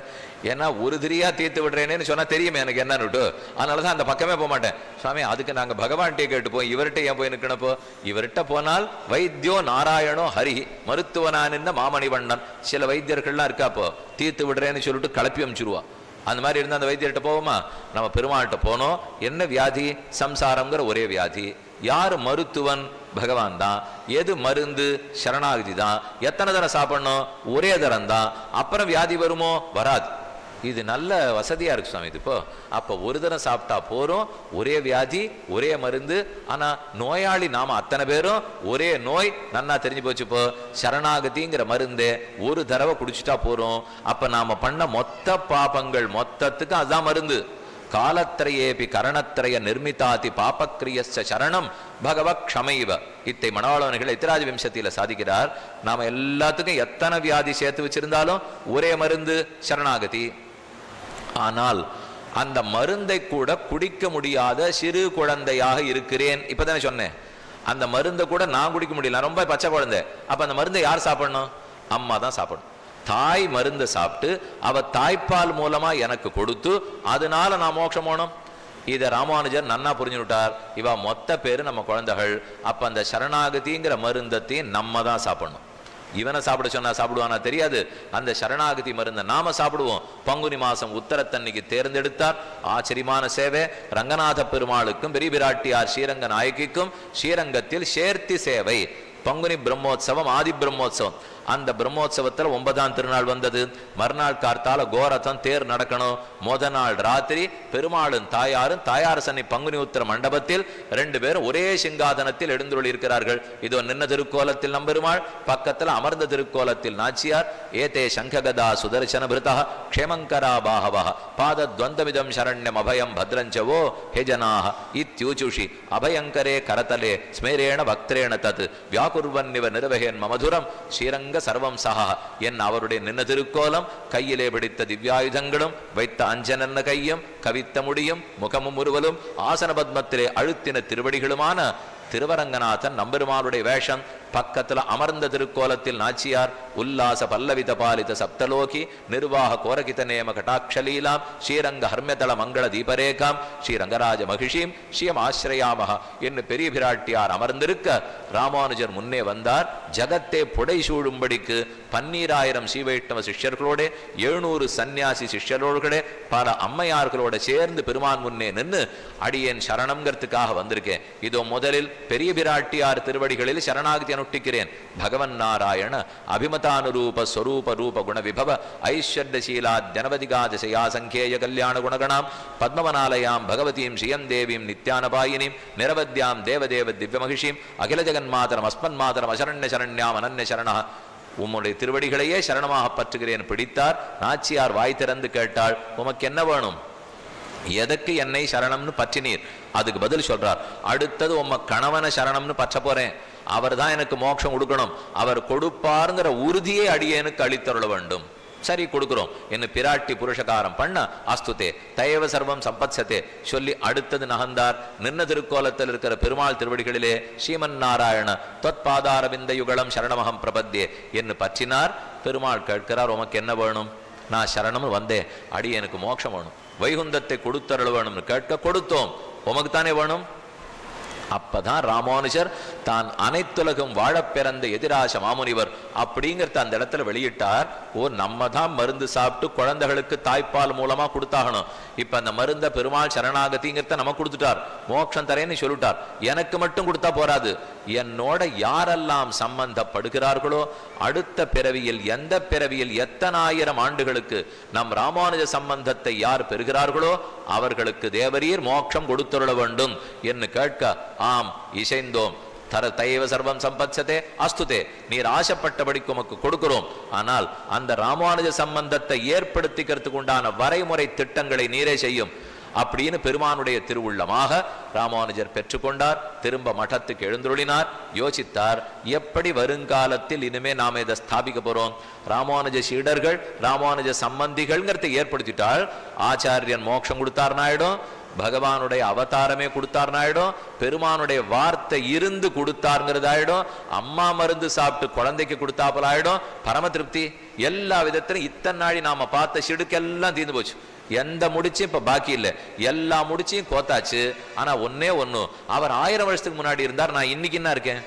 ஏன்னா ஒரு திரியா தீர்த்து விடுறேன்னு சொன்னா தெரியுமே எனக்கு என்னன்னுட்டு, அதனாலதான் அந்த பக்கமே போக மாட்டேன். சுவாமி அதுக்கு நாங்க பகவான்கிட்டே கேட்டு போய் இவர்கிட்ட ஏன் போய் நிற்கணப்போ? இவர்கிட்ட போனால் வைத்தியோ நாராயணோ ஹரி மருத்துவனான் மாமணிவண்ணன். சில வைத்தியர்கள்லாம் இருக்காப்போ தீர்த்து விடுறேன்னு சொல்லிட்டு கிளப்பி அமிச்சிருவா. அந்த மாதிரி இருந்தால் அந்த வைத்தியர்கிட்ட போவோமா? நம்ம பெருமாள்கிட்ட போனோம். என்ன வியாதி? சம்சாரம்ங்கிற ஒரே வியாதி. யார் மருத்துவன்? பகவான் தான். எது மருந்து? சரணாகதி தான். எத்தனை தரம் சாப்பிடணும்? ஒரே தரம் தான். அப்புறம் வியாதி வருமோ? வராது. இது நல்ல வசதியா இருக்கு சுவாமி. இது இப்போ அப்ப ஒரு தரம் சாப்பிட்டா போறோம், ஒரே வியாதி ஒரே மருந்து. ஆனா நோயாளி நாம அத்தனை பேரும் ஒரே நோய் நன்னா தெரிஞ்சு போச்சு. இப்போ சரணாகதிங்கிற மருந்தே ஒரு தடவை குடிச்சுட்டா போறோம். அப்ப நாம பண்ண மொத்த பாபங்கள் மொத்தத்துக்கு அதுதான் மருந்து. காலத்திரையேபி கரணத்திரைய நிர்மிதாதி பாபக்கிரியஸ்ச சரணம் பகவத் க்ஷமைவ. இத்தை மணவாளவர்கள் இத்திராஜ விம்சத்தில சாதிக்கிறார். நாம எல்லாத்துக்கும் எத்தனை வியாதி சேர்த்து வச்சிருந்தாலும் ஒரே மருந்து சரணாகதி. ஆனால் அந்த மருந்தை கூட குடிக்க முடியாத சிறு குழந்தையாக இருக்கிறேன். இப்பதானே சொன்னேன், அந்த மருந்தை கூட நான் குடிக்க முடியல, ரொம்ப பச்சை குழந்தை. அப்ப அந்த மருந்தை யார் சாப்பிடணும்? அம்மா தான் சாப்பிடணும். தாய் மருந்து சாப்பிட்டு அவ தாய்ப்பால் மூலமா எனக்கு கொடுத்து அதனால நான் மோட்சம் போனோம். இதை ராமானுஜர் நன்னா புரிஞ்சுட்டார். இவ மொத்த பேரு நம்ம குழந்தைகள். அப்ப அந்த சரணாகதிங்கிற மருந்தத்தையும் நம்ம தான் சாப்பிடணும். இவனை சாப்பிட சொன்னா சாப்பிடுவானா தெரியாது. அந்த சரணாகதி மருந்தை நாம சாப்பிடுவோம். பங்குனி மாசம் உத்தரத்தன்னைக்கு தேர்ந்தெடுத்தார். ஆச்சரியமான சேவை. ரங்கநாத பெருமாளுக்கும் பெரிய பிராட்டியார் ஸ்ரீரங்க நாயகிக்கும் ஸ்ரீரங்கத்தில் சேர்த்தி சேவை. பங்குனி பிரம்மோத்சவம் ஆதி பிரம்மோத்சவம். அந்த பிரம்மோத்சவத்தில் 9ஆம் திருநாள் வந்தது. மறுநாள் கார்த்தால கோரத்தம் தேர் நடக்கணும். முத நாள் ராத்திரி பெருமாளும் தாயாரும் தாயார் சன்னி பங்குனி உத்திர மண்டபத்தில் 2 பேரும் ஒரே சிங்காதனத்தில் எழுந்துள்ளி இருக்கிறார்கள். இதோ நின்ன திருக்கோலத்தில் நம்பெருமாள், பக்கத்தில் அமர்ந்த திருக்கோலத்தில் நாச்சியார். ஏதே சங்ககதா சுதர்சன பிருதா க்ஷேமங்கரா பாகவா பாதத்வந்தமிதம் சரண்யம் அபயம் பத்ரஞ்சவோ ஹே ஜனாஹ இத்யூச்சுஷி அபயங்கரே கரதலே ஸ்மேரேண பக்திரேண தத் வியாகுர்வன்னிவ நிர்வகேன் மமதுரம் ஸ்ரீரங்க சர்வம் சஹா. என் அவருடைய நின்ன திருக்கோலம், கையிலே பிடித்த திவ்யாயுதங்களும் வைத்த அஞ்சனன்ன கையும் கவித்த முடியும் முகமும் உருவலும் ஆசன பத்மத்திலே அழுத்தின திருவடிகளுமான திருவரங்கநாதன் நம்பெருமானுடைய வேஷம். பக்கத்துல அமர்ந்த திருக்கோலத்தில் நாச்சியார். உல்லாச பல்லவித பாலித சப்தலோகி நிர்வாக கோரகித நேம கட்டாட்சலீலாம் ஸ்ரீரங்க ஹர்மதள மங்கள தீபரேகாம் ஸ்ரீரங்கராஜ மகிஷீம் ஸ்ரீயம் ஆசிரயாமஹ என்று பெரிய பிராட்டியார் அமர்ந்திருக்க ராமானுஜர் முன்னே வந்தார். ஜகத்தே புடை சூழும்படிக்கு 12000 ஸ்ரீவைஷ்ணவ சிஷ்யர்களோட 700 சன்னியாசி சிஷ்யர்களோட பல அம்மையார்களோட சேர்ந்து பெருமான் முன்னே நின்று அடியேன் சரணம்ங்கிறதுக்காக வந்திருக்கேன். இதோ முதலில் பெரிய பிராட்டியார் திருவடிகளில் சரணாகதி அனுஷ்டிக்கிறேன். பகவன் நாராயண அபிமதானுரூப ஸ்வரூப ரூப குண விபவ ஐஸ்வர்யசீலா ஜனவதிகாதசயா சங்கேய கல்யாண குணகணாம் பத்மவனாலயாம் பகவதீம் ஸ்ரீயம் தேவீம் நித்யானபாயினீம் நிரவத்யாம் தேவதேவ திவ்யமகிஷீம் அகில ஜெகன்மாதரம் அஸ்மன் மாதரம் அசரண்ய சரண்யாம் அனன்ய சரணா. உம்முடைய திருவடிகளையே சரணமாக பற்றுகிறேன் பிடித்தார். நாச்சியார் வாய் திறந்து கேட்டாள், உமக்கு என்ன வேணும்? எதற்கு என்னை சரணம்னு பற்றினீர்? அதுக்கு பதில் சொல்றார், அடுத்தது உம்ம கணவனை சரணம்னு பற்ற போறேன். அவர் தான் எனக்கு மோட்சம் கொடுக்கணும். அவர் கொடுப்பாருங்கிற உறுதியை அடியேனுக்கு அளித்தருள வேண்டும். சரி கொடுக்கிறோம் என்று பிராட்டி புருஷகாரம் பண்ண அஸ்துதே தயவ சர்வம் சம்பத்சத்தே சொல்லி அடுத்தது நகர்ந்தார். நின்ன திருக்கோலத்தில் இருக்கிற பெருமாள் திருவடிகளிலே ஸ்ரீமன் நாராயண தொத்பாதாரவிந்த யுகலம் சரணமகம் பிரபத்தியே என்று பற்றினார். பெருமாள் கேட்கிறார், உமக்கு என்ன வேணும்? நான் சரணம்னு வந்தேன், அடி எனக்கு மோட்சம் வேணும், வைகுந்தத்தை கொடுத்தருள வேணும்னு கேட்க கொடுத்தோம். உமக்கு தானே வேணும். அப்பதான் ராமானுஜர் தான் அனைத்துலகம் வாழ பிறந்த எதிராச மாமுனிவர் அப்படிங்கிறத அந்த இடத்துல வெளியிட்டார். ஓ, நம்ம தான் மருந்து சாப்பிட்டு குழந்தைகளுக்கு தாய்ப்பால் மூலமா கொடுத்தாகணும். இப்ப அந்த மருந்த பெருமாள் சரணாகதிங்கிறத நம்ம கொடுத்துட்டார், மோட்சம் தரேன்னு சொல்லிட்டார். எனக்கு மட்டும் கொடுத்தா போராது, என்னோட யாரெல்லாம் சம்பந்தப்படுகிறார்களோ அடுத்த பிறவியில் எந்த பிறவியில் எத்தனாயிரம் ஆண்டுகளுக்கு நம் ராமானுஜ சம்பந்தத்தை யார் பெறுகிறார்களோ அவர்களுக்கு தேவரீர் மோட்சம் கொடுத்துள்ள வேண்டும் என்று கேட்க, ஆம் இசைந்தோம். தயவ சர்வம் சம்பத்சதே அஸ்துதே, நீர் ஆசைப்பட்டபடிக்கு உமக்கு கொடுக்கிறோம். ஆனால் அந்த ராமானுஜ சம்பந்தத்தை ஏற்படுத்திக்கிறதுக்கு உண்டான வரைமுறை திட்டங்களை நீரே செய்யும். அப்படின்னு பெருமானுடைய திருவுள்ளமாக ராமானுஜர் பெற்றுக்கொண்டார். திரும்ப மட்டத்துக்கு எழுந்துருளினார். யோசித்தார், எப்படி வருங்காலத்தில் இனிமே நாம இதை ஸ்தாபிக்க போறோம்? ராமானுஜ சீடர்கள் ராமானுஜ சம்பந்திகள்ங்கிறத ஏற்படுத்திட்டால் ஆச்சாரியன் மோட்சம் கொடுத்தார்னாயிடும், பகவானுடைய அவதாரமே கொடுத்தார்னாயிடும், பெருமானுடைய வார்த்தை இருந்து கொடுத்தாருங்கிறதாயிடும், அம்மா மருந்து சாப்பிட்டு குழந்தைக்கு கொடுத்தாப்பலாயிடும், பரம திருப்தி. எல்லா விதத்திலும் இத்தனை நாளி நாம பார்த்த சிடுக்கெல்லாம் தீர்ந்து போச்சு. எந்த முடிச்சும் இப்ப பாக்கி இல்லை, எல்லா முடிச்சையும் கோத்தாச்சு. ஆனா ஒன்னே ஒண்ணு, அவர் 1000 வருஷத்துக்கு முன்னாடி இருந்தார், நான் இன்னைக்கு என்ன இருக்கேன்?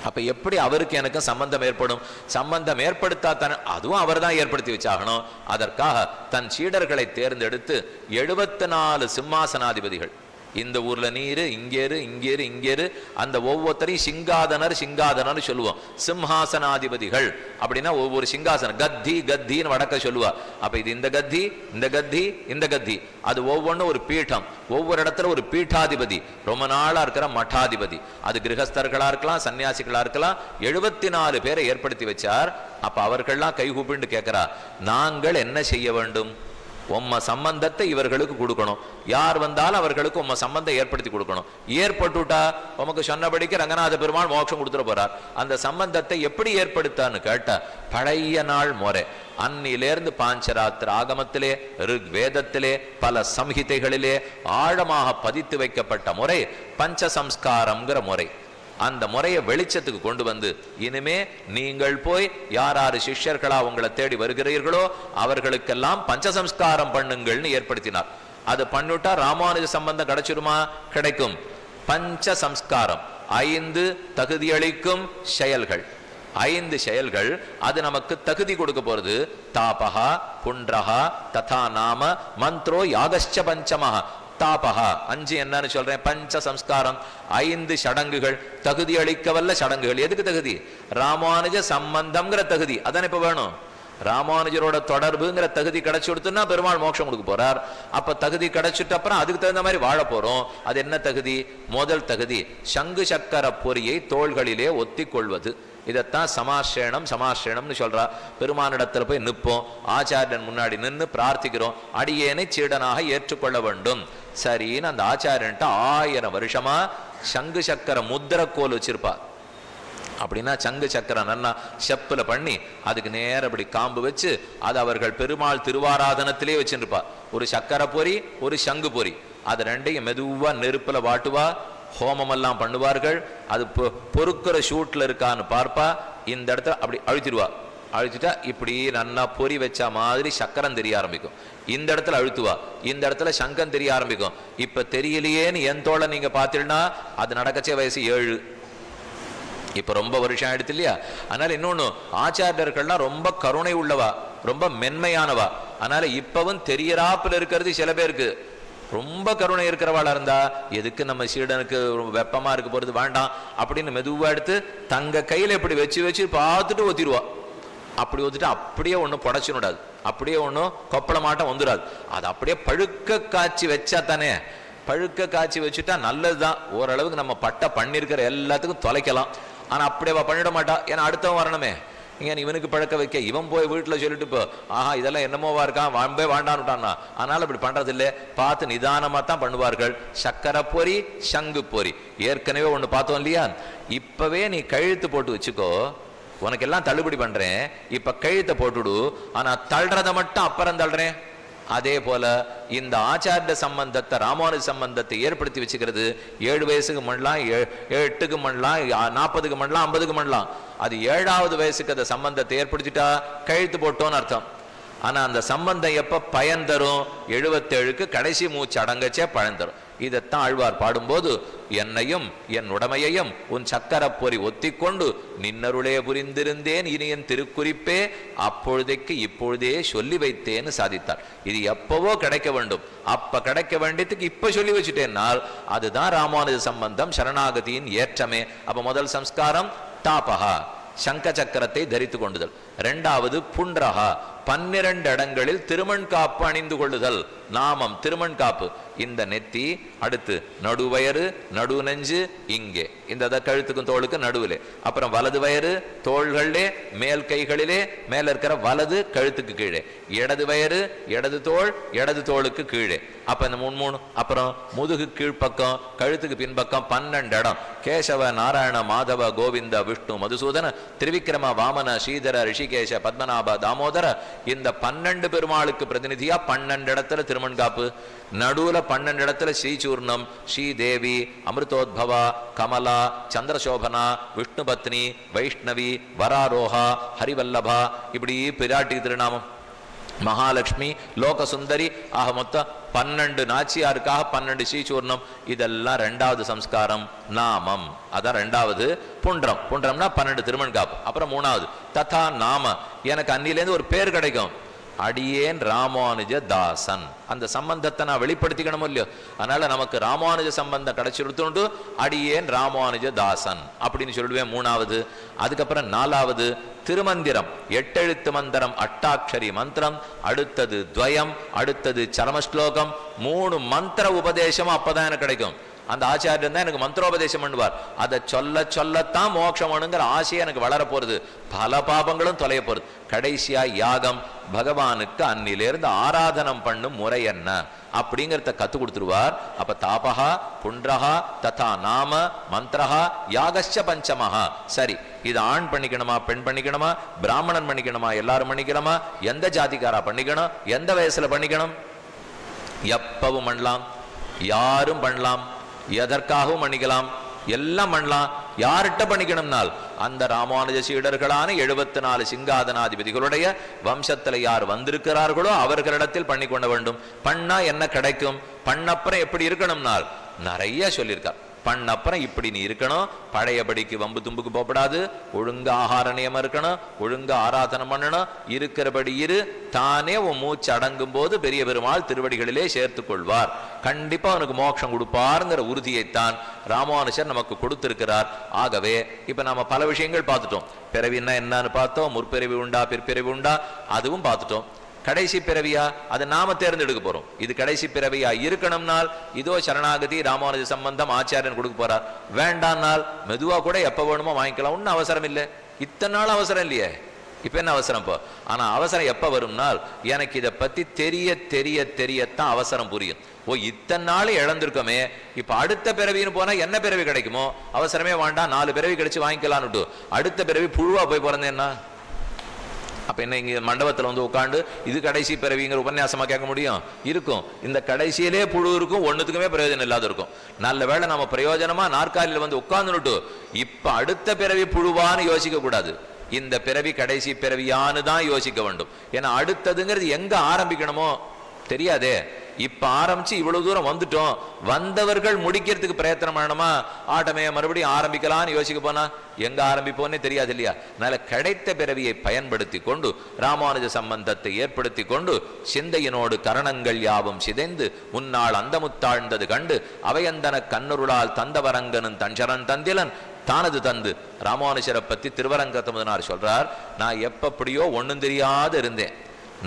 அப்ப எப்படி அவருக்கு எனக்கு சம்பந்தம் ஏற்படும்? சம்பந்தம் ஏற்படுத்தாத்தானே, அதுவும் அவர் தான் ஏற்படுத்தி வச்சாகணும். அதற்காக தன் சீடர்களை தேர்ந்தெடுத்து 74 சிம்மாசனாதிபதிகள், இந்த ஊர்ல நீரு இங்கேரு இங்கேரு இங்கேரு, அந்த ஒவ்வொருத்தரையும் சிங்காதனர் சிங்காதனர் சொல்லுவோம். சிம்ஹாசனாதிபதிகள் அப்படின்னா ஒவ்வொரு சிங்காசனம், கத்தி கத்தின்னு வடக்க சொல்லுவா. அப்ப இது இந்த கத்தி இந்த கத்தி இந்த கத்தி, அது ஒவ்வொன்றும் ஒரு பீடம், ஒவ்வொரு இடத்துல ஒரு பீட்டாதிபதி, ரொம்ப நாளா இருக்கிற மட்டாதிபதி. அது கிரகஸ்தர்களா இருக்கலாம், சன்னியாசிகளா இருக்கலாம். 74 பேரை ஏற்படுத்தி வச்சார். அப்ப அவர்கள்லாம் கை கூப்பிட்டு கேட்கிறா, நாங்கள் என்ன செய்ய வேண்டும்? உம்ம சம்பந்தத்தை இவர்களுக்கு கொடுக்கணும். யார் வந்தாலும் அவர்களுக்கு உம்ம சம்பந்தம் ஏற்படுத்தி கொடுக்கணும். ஏற்பட்டுட்டா உமக்கு சொன்னபடிக்கு ரங்கநாத பெருமாள் மோட்சம் கொடுத்துட போறார். அந்த சம்பந்தத்தை எப்படி ஏற்படுத்தான்னு கேட்ட, பழைய நாள் முறை அன்னிலேருந்து பாஞ்சராத்திர ஆகமத்திலே, ரிக் வேதத்திலே, பல சம்ஹிதைகளிலே ஆழமாக பதித்து வைக்கப்பட்ட முறை பஞ்சசம்ஸ்காரம்ங்கிற முறை. அந்த முறையை வெளிச்சத்துக்கு கொண்டு வந்து, இனிமே நீங்கள் போய் யாராரு சிஷ்யர்களா உங்களை தேடி வருகிறீர்களோ அவர்களுக்கெல்லாம் பஞ்சசம்ஸ்காரம் பண்ணுங்கள்னு ஏற்படுத்தினார். அது பண்ணிவிட்டா ராமானுஜ சம்பந்தம் கிடைச்சிருமா? கிடைக்கும். பஞ்சசம்ஸ்காரம் 5 தகுதியளிக்கும் செயல்கள், 5 செயல்கள். அது நமக்கு தகுதி கொடுக்க போறது. தாபஹா புண்ட்ரஹா ததா நாம மந்த்ரோ யாகஸ்ச பஞ்சமஹா. தாபஹா 5 என்னன்னு சொல்றேன், பஞ்ச சம்ஸ்காரம் 5 சடங்குகள், தகுதி அளிக்கவல்ல சடங்குகள். எதுக்கு தகுதி? ராமானுஜ சம்பந்தம்ங்கிற தகுதி. அதான் இப்ப வேணும். ராமானுஜரோட தொடர்புங்கிற தகுதி கிடைச்சு கொடுத்துன்னா பெருமாள் மோட்சம் கொடுக்க போறார். அப்ப தகுதி கிடைச்சிட்டு அப்புறம் அதுக்கு தகுந்த மாதிரி வாழ போறோம். அது என்ன தகுதி? முதல் தகுதி சங்கு சக்கர பொறியை தோள்களிலே ஒத்தி கொள்வது. இதைத்தான் சமாசேனம்னு சொல்றா. பெருமானிடத்துல போய் நிற்போம், ஆச்சாரியன் முன்னாடி நின்று பிரார்த்திக்கிறோம், அடியேனை சீடனாக ஏற்றுக்கொள்ள வேண்டும். சரின்னு அந்த ஆச்சாரியன்ட்ட 1000 வருஷமா சங்கு சக்கர முத்திரக்கோல் வச்சிருப்பா. அப்படின்னா சங்கு சக்கரம் நல்லா செப்புல பண்ணி அதுக்கு நேரப்படி காம்பு வச்சு அது அவர்கள் பெருமாள் திருவாராதனத்திலே வச்சுருப்பா. ஒரு சக்கரை பொறி, ஒரு சங்கு பொறி, அது ரெண்டையும் மெதுவா நெருப்புல வாட்டுவா. ஹோமம் எல்லாம் பண்ணுவார்கள். அது பொறுக்கிற ஷூட்ல இருக்கான்னு பார்ப்பா. இந்த இடத்துல அப்படி அழுத்திடுவா. அழுத்திட்டா இப்படி நல்லா பொறி வச்ச மாதிரி சக்கரம் தெரிய ஆரம்பிக்கும். இந்த இடத்துல அழுத்துவா, இந்த இடத்துல சங்கம் தெரிய ஆரம்பிக்கும். இப்ப தெரியலையேன்னு என் தோளை நீங்க பார்த்தீங்கன்னா அது நடக்கச்சே வயசு 7. இப்ப ரொம்ப வருஷம் ஆயிடுத்து இல்லையா? அதனால இன்னொன்னு, ஆச்சாரியர்கள்லாம் ரொம்ப கருணை உள்ளவா, ரொம்ப மென்மையானவா. அதனால இப்பவும் தெரியறாப்புல இருக்கிறது சில பேருக்கு. ரொம்ப கருணை இருக்கிறவாளா இருந்தா எதுக்கு நம்ம சீடனுக்கு வெப்பமா இருக்க போறது வேண்டாம் அப்படின்னு மெதுவா எடுத்து தங்க கையில இப்படி வச்சு பார்த்துட்டு ஒத்திடுவா. அப்படி ஒத்துட்டு அப்படியே ஒன்றும் புடச்சிடாது, அப்படியே ஒன்றும் கொப்பள மாட்டம் வந்துடாது. அது அப்படியே பழுக்க காய்ச்சி வச்சா தானே. பழுக்க காய்ச்சி வச்சுட்டா நல்லதுதான். ஓரளவுக்கு நம்ம பட்டை பண்ணிருக்கிற எல்லாத்துக்கும் தொலைக்கலாம். ஆனா அப்படியே பண்ணிட மாட்டா. ஏன்னா அடுத்தவன் வரணுமே. இங்க இவனுக்கு பழக்க வைக்க இவன் போய் வீட்டில் சொல்லிட்டு இப்போ ஆஹா இதெல்லாம் என்னமோவா இருக்கான் வாம்பே வாண்டான்னுட்டான்னா. அதனால அப்படி பண்றது இல்லை. பார்த்து நிதானமா தான் பண்ணுவார்கள். சக்கரை பொறி, சங்கு பொறி ஏற்கனவே ஒன்று பார்த்தோம் இல்லையா? இப்பவே நீ கழுத்து போட்டு வச்சுக்கோ, உனக்கு எல்லாம் தள்ளுபடி பண்றேன். இப்ப கழுத்தை போட்டுடு, ஆனா தள்ளுறத மட்டும் அப்புறம் தள்ளுறேன். அதே போல இந்த ஆச்சாரிய சம்பந்தத்தை, ராமானுஜ சம்பந்தத்தை ஏற்படுத்தி வச்சுக்கிறது 7 வயசுக்கு பண்ணலாம், 8க்கு பண்ணலாம், 40க்கு பண்ணலாம், 50க்கு பண்ணலாம். அது 7வது வயசுக்கு அந்த சம்பந்தத்தை ஏற்படுத்திட்டா கழுத்து போட்டோன்னு அர்த்தம். ஆனா அந்த சம்பந்தம் எப்ப பயன் தரும்? 77க்கு கடைசி மூச்சு அடங்கச்சே பயன் தரும். இதைத்தான் ஆழ்வார் பாடும்போது, என்னையும் என் உடமையையும் உன் சக்கர பொறி ஒத்திக்கொண்டு நின்னருளே புரிந்திருந்தேன் இனி என் திருக்குறிப்பே அப்பொழுதைக்கு இப்பொழுதே சொல்லி வைத்தேன்னு சாதித்தார். இது எப்பவோ கிடைக்க வேண்டும், அப்ப கிடைக்க வேண்டியதுக்கு இப்ப சொல்லி வச்சுட்டேன்னால் அதுதான் ராமானுஜ சம்பந்தம், சரணாகதியின் ஏற்றமே. அப்ப முதல் சம்ஸ்காரம் தாபகா, சங்க சக்கரத்தை தரித்து கொண்டுதல். 2வது புண்ட்ரஹா, 12 இடங்களில் திருமண் காப்பு அணிந்து கொள்ளுதல். நாமம் திருமண் காப்பு. இந்த நெத்தி, அடுத்து நடுவயறு, நடு நெஞ்சு, இங்கே இந்த கழுத்துக்கும் தோளுக்கு நடுவிலே, அப்புறம் வலது வயறு தோள்களிலே, மேல் கைகளிலே, மேல இருக்கிற வலது கழுத்துக்கு கீழே, இடது வயறு, இடது தோள், இடது தோளுக்கு கீழே. அப்ப இந்த 3 அப்புறம் முதுகு கீழ்ப்பக்கம், கழுத்துக்கு பின்பக்கம் 12 இடம். கேசவ, நாராயண, மாதவ, கோவிந்த, விஷ்ணு, மதுசூதன, திரிவிக்ரம, வாமன, ஸ்ரீதர, ரிஷிகேஷ, பத்மநாப, தாமோதர, இந்த 12 பெருமாளுக்கு பிரதிநிதியா 12 இடத்துல திருமண் காப்பு. நடுவுல 12 இடத்துல ஸ்ரீசூர்ணம், ஸ்ரீதேவி, அமிர்தோத்பவா, கமலா, சந்திரசோபனா, விஷ்ணு பத்னி, வைஷ்ணவி, வராரோஹா, ஹரிவல்லபா, இப்படி பிராட்டி திருநாமம், மகாலட்சுமி, லோகசுந்தரி, ஆக மொத்தம் 12 நாச்சியாருக்காக 12 ஸ்ரீசூர்ணம். இதெல்லாம் 2வது சம்ஸ்காரம், நாமம். அதான் 2வது புண்டம். புண்டம்னா 12 திருமண் காப்பு. அப்புறம் 3வது ததா நாம, எனக்கு அன்னிலேருந்து ஒரு பேர் கிடைக்கும், அடியேன் ராமானுஜ தாசன். அந்த சம்பந்தத்தை நான் வெளிப்படுத்திக்கணும் இல்லையோ, அதனால நமக்கு ராமானுஜ சம்பந்தம் கிடைச்சிருத்துண்டு அடியேன் ராமானுஜ தாசன் அப்படின்னு சொல்லுவேன். 3வது. அதுக்கப்புறம் 4வது திருமந்திரம், 8 எழுத்து மந்திரம், அட்டாட்சரி மந்திரம், அடுத்தது துவயம், அடுத்தது சரமஸ்லோகம். 3 மந்திர உபதேசம் அப்பதான் எனக்கு கிடைக்கும். அந்த ஆச்சாரியன் தான் எனக்கு மந்திரோபதேசம் பண்ணுவார். அதை சொல்ல சொல்லத்தான் மோட்சம் வேணுங்கிற ஆசையை எனக்கு வளர போறது, பல பாபங்களும் தொலைய போறது. கடைசியா யாகம், பகவானுக்கு அன்னிலிருந்து ஆராதனம் பண்ணும் முறை என்ன அப்படிங்கிறத கத்து கொடுத்துருவார். அப்ப தாபகா, புண்ட்ரஹா, ததா நாம, மந்திரஹா, யாகச்ச பஞ்சமஹா. சரி, இது ஆண் பண்ணிக்கணுமா, பெண் பண்ணிக்கணுமா, பிராமணன் பண்ணிக்கணுமா, எல்லாரும் பண்ணிக்கணுமா, எந்த ஜாதிக்காரா பண்ணிக்கணும், எந்த வயசுல பண்ணிக்கணும்? எப்பவும் பண்ணலாம், யாரும் பண்ணலாம், எதற்காகவும் பண்ணிக்கலாம், எல்லாம் பண்ணலாம். யார்கிட்ட பண்ணிக்கணும்னால் அந்த ராமானுஜ சீடர்களான 74 சிங்காதனாதிபதிகளுடைய வம்சத்துல யார் வந்திருக்கிறார்களோ அவர்களிடத்தில் பண்ணி கொள்ள வேண்டும். பண்ணா என்ன கிடைக்கும், பண்ணப்புறம் எப்படி இருக்கணும்னால் நிறைய சொல்லியிருக்கார். பண்ணப்புறம் இப்படி நீ இருக்கணும், பழையபடிக்கு வம்பு தும்புக்கு போகப்படாது, ஒழுங்கா ஆகார நியமம் இருக்கணும், ஒழுங்கா ஆராதனம் பண்ணணும், இருக்கிறபடி இரு, தானே உன் மூச்சு அடங்கும் போது பெரிய பெருமாள் திருவடிகளிலே சேர்த்து கொள்வார், கண்டிப்பா அவனுக்கு மோட்சம் கொடுப்பாருங்கிற உறுதியைத்தான் ராமானுஜர் நமக்கு கொடுத்திருக்கிறார். ஆகவே இப்ப நாம பல விஷயங்கள் பார்த்துட்டோம். பிறவின்னா என்னன்னு பார்த்தோம், முற்பிறவி உண்டா, பிற்பிறவி உண்டா, அதுவும் பார்த்துட்டோம். கடைசி பிறவியா, அதை நாம தேர்ந்தெடுக்க போறோம். இது கடைசி பிறவியா இருக்கணும்னால் இதோ சரணாகதி, ராமானுஜ சம்பந்தம் ஆச்சாரியன் கொடுக்க போறார். வேண்டாம்னால் மெதுவா கூட எப்ப வேணுமோ வாங்கிக்கலாம், ஒன்னும் அவசரம் இல்லை. இத்தனை நாள் அவசரம் இல்லையே, இப்ப என்ன அவசரம் இப்போ? ஆனா அவசரம் எப்ப வரும்னால் எனக்கு இதை பத்தி தெரிய தெரிய தெரியத்தான் அவசரம் புரியும். ஓ, இத்தனை நாள் இழந்திருக்கோமே, இப்ப அடுத்த பிறவின்னு போனா என்ன பிறவி கிடைக்குமோ, அவசரமே வேண்டாம், 4 பிறவி கிடைச்சு வாங்கிக்கலான்னு அடுத்த பிறவி புழுவா போய் பிறந்தேன்னா அப்ப என்ன இங்க மண்டபத்துல வந்து உட்காந்து இது கடைசி பிறவிங்கிற உபன்யாசமா கேட்க முடியும்? இருக்கும். இந்த கடைசியிலே புழு இருக்கும், ஒண்ணுத்துக்குமே பிரயோஜனம் இல்லாத இருக்கும். நல்ல வேளை நம்ம பிரயோஜனமா நாற்காலியில வந்து உட்கார்ந்துட்டு இப்ப அடுத்த பிறவி புழுவான்னு யோசிக்க கூடாது, இந்த பிறவி கடைசி பிறவியான்னு தான் யோசிக்க வேண்டும். ஏன்னா அடுத்ததுங்கிறது எங்க ஆரம்பிக்கணுமோ தெரியாதே. இப்ப ஆரம்பிச்சு இவ்வளவு தூரம் வந்துட்டோம், வந்தவர்கள் முடிக்கிறதுக்கு பிரயத்தனம் பண்ணணுமா, ஆட்டமே மறுபடியும் ஆரம்பிக்கலாம்னு யோசிக்க போனா எங்க ஆரம்பிப்போன்னே தெரியாது இல்லையா? அதனால கிடைத்த பிறவியை பயன்படுத்தி கொண்டு ராமானுஜ சம்பந்தத்தை ஏற்படுத்தி கொண்டு சிந்தையினோடு கரணங்கள் யாவும் சிதைந்து முன்னாள் அந்த முத்தாழ்ந்தது கண்டு அவையந்தன கண்ணுருளால் தந்தவரங்கனும் தஞ்சரன் தந்திலன் தானது தந்து. ராமானுஜரை பத்தி திருவரங்கத்தமுதனார் சொல்றார், நான் எப்படியோ ஒண்ணும் தெரியாது இருந்தேன்,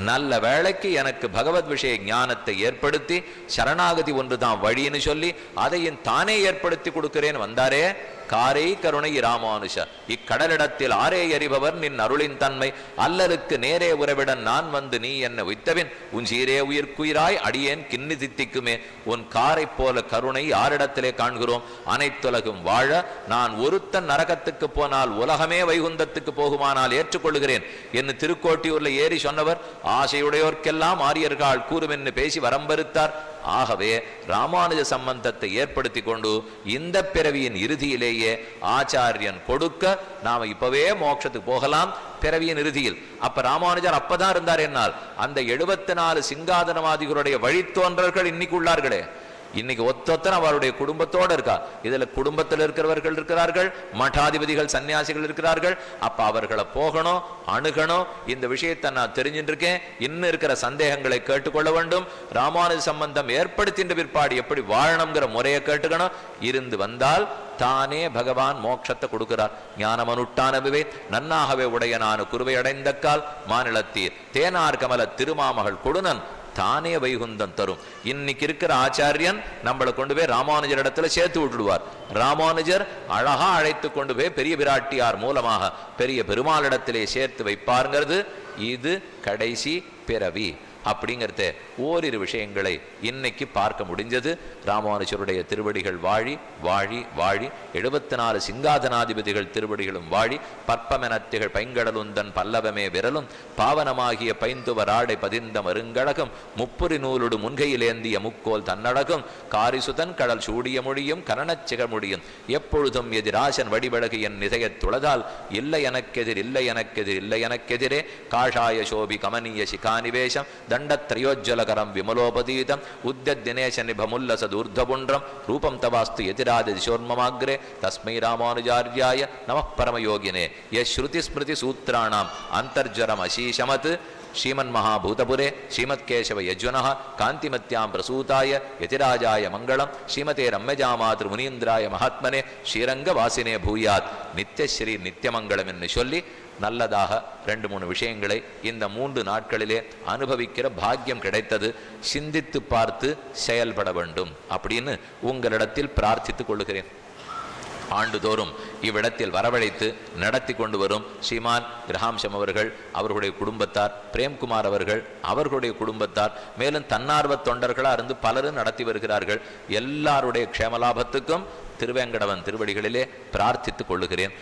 நல்ல வேளைக்கு எனக்கு பகவத் விஷய ஞானத்தை ஏற்படுத்தி சரணாகதி ஒன்றுதான் வழின்னு சொல்லி அதையும் தானே ஏற்படுத்தி கொடுக்கிறேன் வந்தாரே. காரை கருணை ராமானுஷ, இக்கடலிடத்தில் ஆரே அறிபவர் நின் அருளின் தன்மை, அல்லருக்கு நேரே உறவிடன் நான் வந்து நீ என்னை உய்த்தவின் உன் சீரே உயிர்க்குயிராய் அடியேன் கிண்ணி தித்திக்குமே. உன் காரை போல கருணை யாரிடத்திலே காண்கிறோம்? அனைத்துலகும் வாழ நான் ஒருத்தன் நரகத்துக்கு போனால் உலகமே வைகுந்தத்துக்கு போகுமானால் ஏற்றுக்கொள்கிறேன் என்று திருக்கோட்டியூர்ல ஏறி சொன்னவர் ஆசையுடையோர்க்கெல்லாம் ஆரியர்கள் கூறுமென்னு பேசி வரம்பறுத்தார். ஆகவே ராமானுஜ சம்பந்தத்தை ஏற்படுத்தி கொண்டு இந்த பிறவியின் இறுதியிலேயே ஆச்சாரியன் கொடுக்க நாம இப்பவே மோட்சத்துக்கு போகலாம். பிறவியின் இறுதியில் அப்ப ராமானுஜர் அப்பதான் இருந்தார் என்னால் அந்த 74 சிங்காதனவாதிகளுடைய வழித்தோன்றர்கள் இன்னைக்கு உள்ளார்களே, இன்னைக்கு ஒத்தொத்தன அவருடைய குடும்பத்தோடு இருக்கா. இதுல குடும்பத்தில் இருக்கிறவர்கள் இருக்கிறார்கள், மடாதிபதிகள் சன்னியாசிகள் இருக்கிறார்கள். அப்ப அவர்களை போகணும், அணுகணும். இந்த விஷயத்தை நான் தெரிஞ்சுட்டு இருக்கேன், இன்னும் இருக்கிற சந்தேகங்களை கேட்டுக்கொள்ள வேண்டும். ராமானுஜ சம்பந்தம் ஏற்படுத்தின்ற பிற்பாடு எப்படி வாழணுங்கிற முறையை கேட்டுக்கணும். இருந்து வந்தால் தானே பகவான் மோட்சத்தை கொடுக்கிறார். ஞானமனுட்டானவே நன்னாகவே உடையனான குருவை அடைந்தக்கால் மாநிலத்தீர் தேனார் கமல திருமாமகள் கொடுனன் தானே வைகுந்தம் தரும். இன்னைக்கு இருக்கிற ஆச்சாரியன் நம்மளை கொண்டு போய் ராமானுஜர் இடத்துல சேர்த்து விட்டுடுவார். ராமானுஜர் அழகா அழைத்து கொண்டு போய் பெரிய பிராட்டியார் மூலமாக பெரிய பெருமாளிடத்திலே சேர்த்து வைப்பாருங்கிறது இது கடைசி பிறவி அப்படிங்கிறத ஓரிரு விஷயங்களை இன்னைக்கு பார்க்க முடிஞ்சது. ராமானுஜருடைய திருவடிகள் வாழி வாழி வாழி, 74 சிங்காதனாதிபதிகள் திருவடிகளும் வாழி, பற்பமெனத்திகள் பைங்கடலுந்தன் பல்லவமே விரலும் பாவனமாகிய பைந்துவராடை பதிந்த மருங்கழகம் முப்புரி நூலுடு முன்கையிலேந்திய முக்கோல் தன்னடகம் காரிசுதன் கடல் சூடிய மொழியும் கரணச்சிக முடியும் எப்பொழுதும் எதிராசன் வடிவழகு என் நிதையத் துளதால் இல்லை எனக்கெதிர் இல்லை எனக்கெதிர் இல்லை எனக்கெதிரே காஷாய சோபி கமனீய சிகானிவேஷம் தண்டத்ரயோஜ்ஜலகரம் விமலோபதீதம் உத்தியதினேஷ நிபமுல்லசதூர்தபுண்ட்ரம் ரூபம் தவாஸ்து எதிராதி திசோர்மமாக்ரே தஸ்மை ராமானுஜார்யாய நமः பரமயோகினே யஸ்ருதி ஸ்மிருதி சூத்ராணாம் அந்தர்ஜரம் அசீஷமத் ஸ்ரீமன் மகாபூதபுரே ஸ்ரீமத்கேசவ யஜ்வனः காந்திமத்யாம் பிரசூதாய யதிராஜாய மங்களம் ஸ்ரீமதே ரம்யஜாமாத்ரு முனீந்திராய மகாத்மனே ஸ்ரீரங்க வாசினே பூயாத் நித்யஸ்ரீ நித்தியமங்கலம் என்று சொல்லி நல்லதாக 2-3 விஷயங்களை இந்த 3 நாட்களிலே அனுபவிக்கிற பாக்கியம் கிடைத்தது. சிந்தித்து பார்த்து செயல்பட வேண்டும் அப்படின்னு உங்களிடத்தில் பிரார்த்தித்துக் கொள்ளுகிறேன். ஆண்டுதோறும் இவ்விடத்தில் வரவழைத்து நடத்தி கொண்டு வரும் ஸ்ரீமான் கிரஹாம்சம் அவர்கள், அவர்களுடைய குடும்பத்தார், பிரேம்குமார் அவர்கள், அவர்களுடைய குடும்பத்தார், மேலும் தன்னார்வ தொண்டர்களாக இருந்து பலரும் நடத்தி வருகிறார்கள். எல்லாருடைய க்ஷேமலாபத்துக்கும் திருவேங்கடவன் திருவடிகளிலே பிரார்த்தித்துக் கொள்ளுகிறேன்.